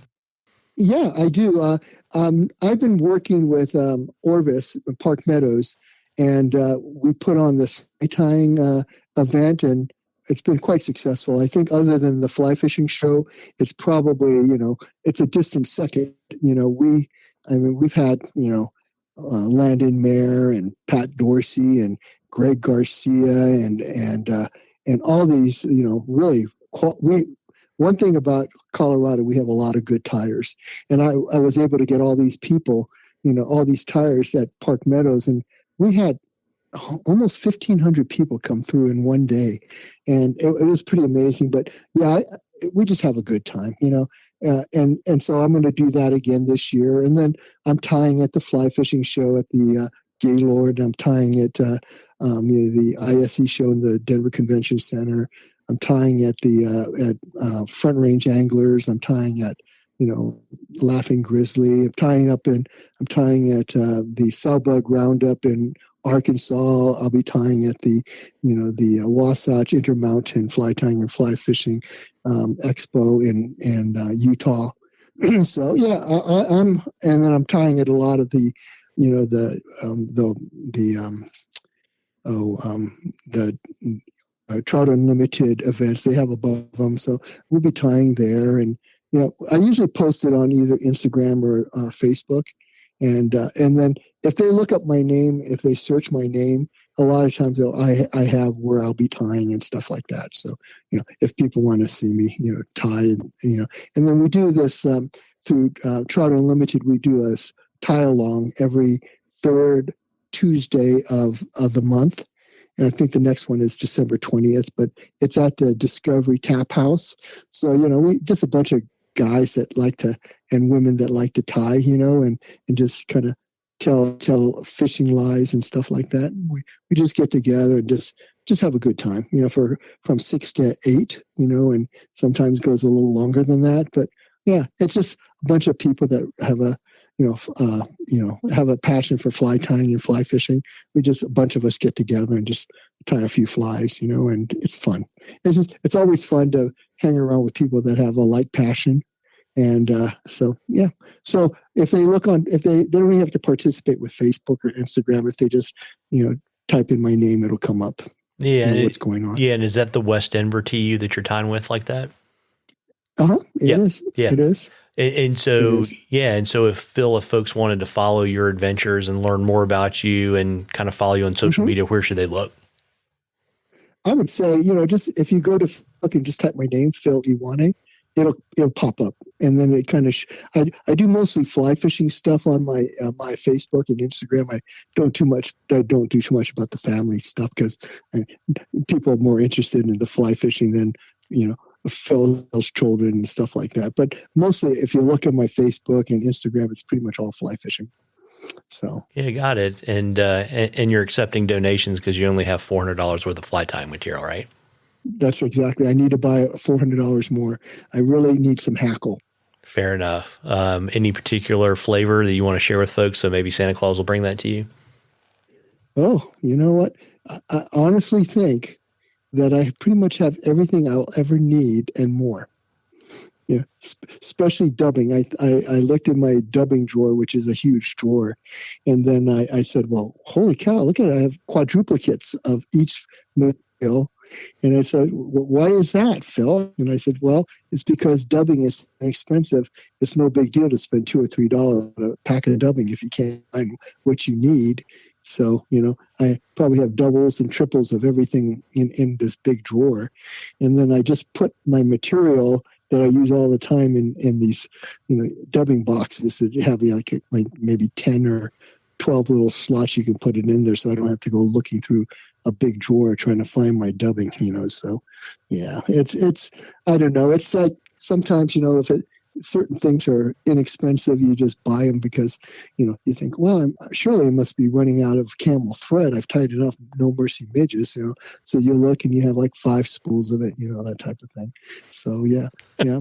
Yeah, I do. I've been working with Orvis, Park Meadows, and we put on this tying event, and it's been quite successful. I think other than the fly fishing show, it's probably, it's a distant second. We've had, Landon Mayer and Pat Dorsey and Greg Garcia and all these, really, one thing about Colorado, we have a lot of good tires. And I was able to get all these people, all these tires at Park Meadows, and we had almost 1,500 people come through in one day. And it was pretty amazing. But yeah, we just have a good time, and so I'm going to do that again this year. And then I'm tying at the fly fishing show at the Gaylord. I'm tying at the ISE show in the Denver Convention Center. I'm tying at the Front Range Anglers. I'm tying at Laughing Grizzly. I'm tying at the Sawbug Roundup in Arkansas. I'll be tying at the Wasatch Intermountain Fly Tying and Fly Fishing Expo in Utah. So yeah, and then I'm tying at a lot of the Trout Unlimited events they have above them. So we'll be tying there, and I usually post it on either Instagram or Facebook, and then if they look up my name, if they search my name, a lot of times I have where I'll be tying and stuff like that. So if people want to see me, tie, and then we do this through Trout Unlimited. We do a tie along every third Tuesday of the month. And I think the next one is December 20th, but it's at the Discovery Tap House. So, we just a bunch of guys that like to, and women that like to tie, and just kind of tell fishing lies and stuff like that. We just get together and just have a good time, from 6 to 8, and sometimes goes a little longer than that. But yeah, it's just a bunch of people that have have a passion for fly tying and fly fishing. A bunch of us get together and just tie a few flies, and it's fun. It's always fun to hang around with people that have a like passion. And so, yeah. So if they they don't even have to participate with Facebook or Instagram. If they just, type in my name, it'll come up. Yeah. What's going on. Yeah. And is that the West Denver TU that you're tying with like that? It is. Yeah. It is. And so, if folks wanted to follow your adventures and learn more about you and kind of follow you on social media, where should they look? I would say, just if you go to Facebook and just type my name, Phil Iwane, it'll pop up. And then it kind of, I do mostly fly fishing stuff on my Facebook and Instagram. I don't do too much about the family stuff, because people are more interested in the fly fishing than, Phil's children and stuff like that. But mostly, if you look at my Facebook and Instagram, it's pretty much all fly fishing. So yeah, got it. And you're accepting donations because you only have $400 worth of fly tying material, right? That's exactly. I need to buy $400 more. I really need some hackle. Fair enough. Any particular flavor that you want to share with folks? So maybe Santa Claus will bring that to you. Oh, you know what? I honestly think that I pretty much have everything I'll ever need and more. Yeah, especially dubbing. I looked in my dubbing drawer, which is a huge drawer, and then I said, "Well, holy cow! Look at it! I have quadruplicates of each material." And I said, well, "Why is that, Phil?" And I said, "Well, it's because dubbing is expensive. It's no big deal to spend $2 or $3 on a pack of dubbing if you can't find what you need." So, I probably have doubles and triples of everything in this big drawer. And then I just put my material that I use all the time in these, dubbing boxes that have like maybe 10 or 12 little slots you can put it in there, so I don't have to go looking through a big drawer trying to find my dubbing, So, yeah, it's I don't know. It's like sometimes, if certain things are inexpensive, you just buy them because, you think, well, surely I must be running out of camel thread. I've tied enough No Mercy midges, So you look and you have like 5 spools of it, that type of thing. So yeah.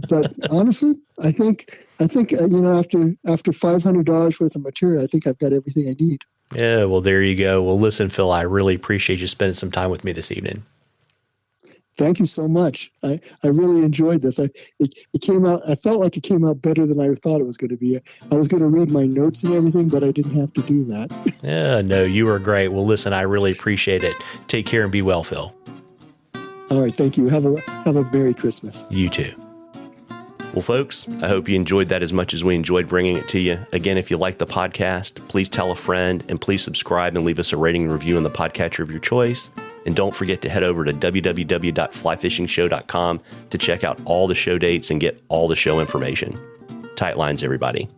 But honestly, I think after $500 worth of material, I think I've got everything I need. Yeah, well, there you go. Well, listen, Phil, I really appreciate you spending some time with me this evening. Thank you so much. I really enjoyed this. It came out, I felt like it came out better than I thought it was going to be. I was going to read my notes and everything, but I didn't have to do that. Yeah, no, you were great. Well, listen, I really appreciate it. Take care and be well, Phil. All right. Thank you. Have a Merry Christmas. You too. Well, folks, I hope you enjoyed that as much as we enjoyed bringing it to you. Again, if you like the podcast, please tell a friend and please subscribe and leave us a rating and review in the podcatcher of your choice. And don't forget to head over to www.flyfishingshow.com to check out all the show dates and get all the show information. Tight lines, everybody.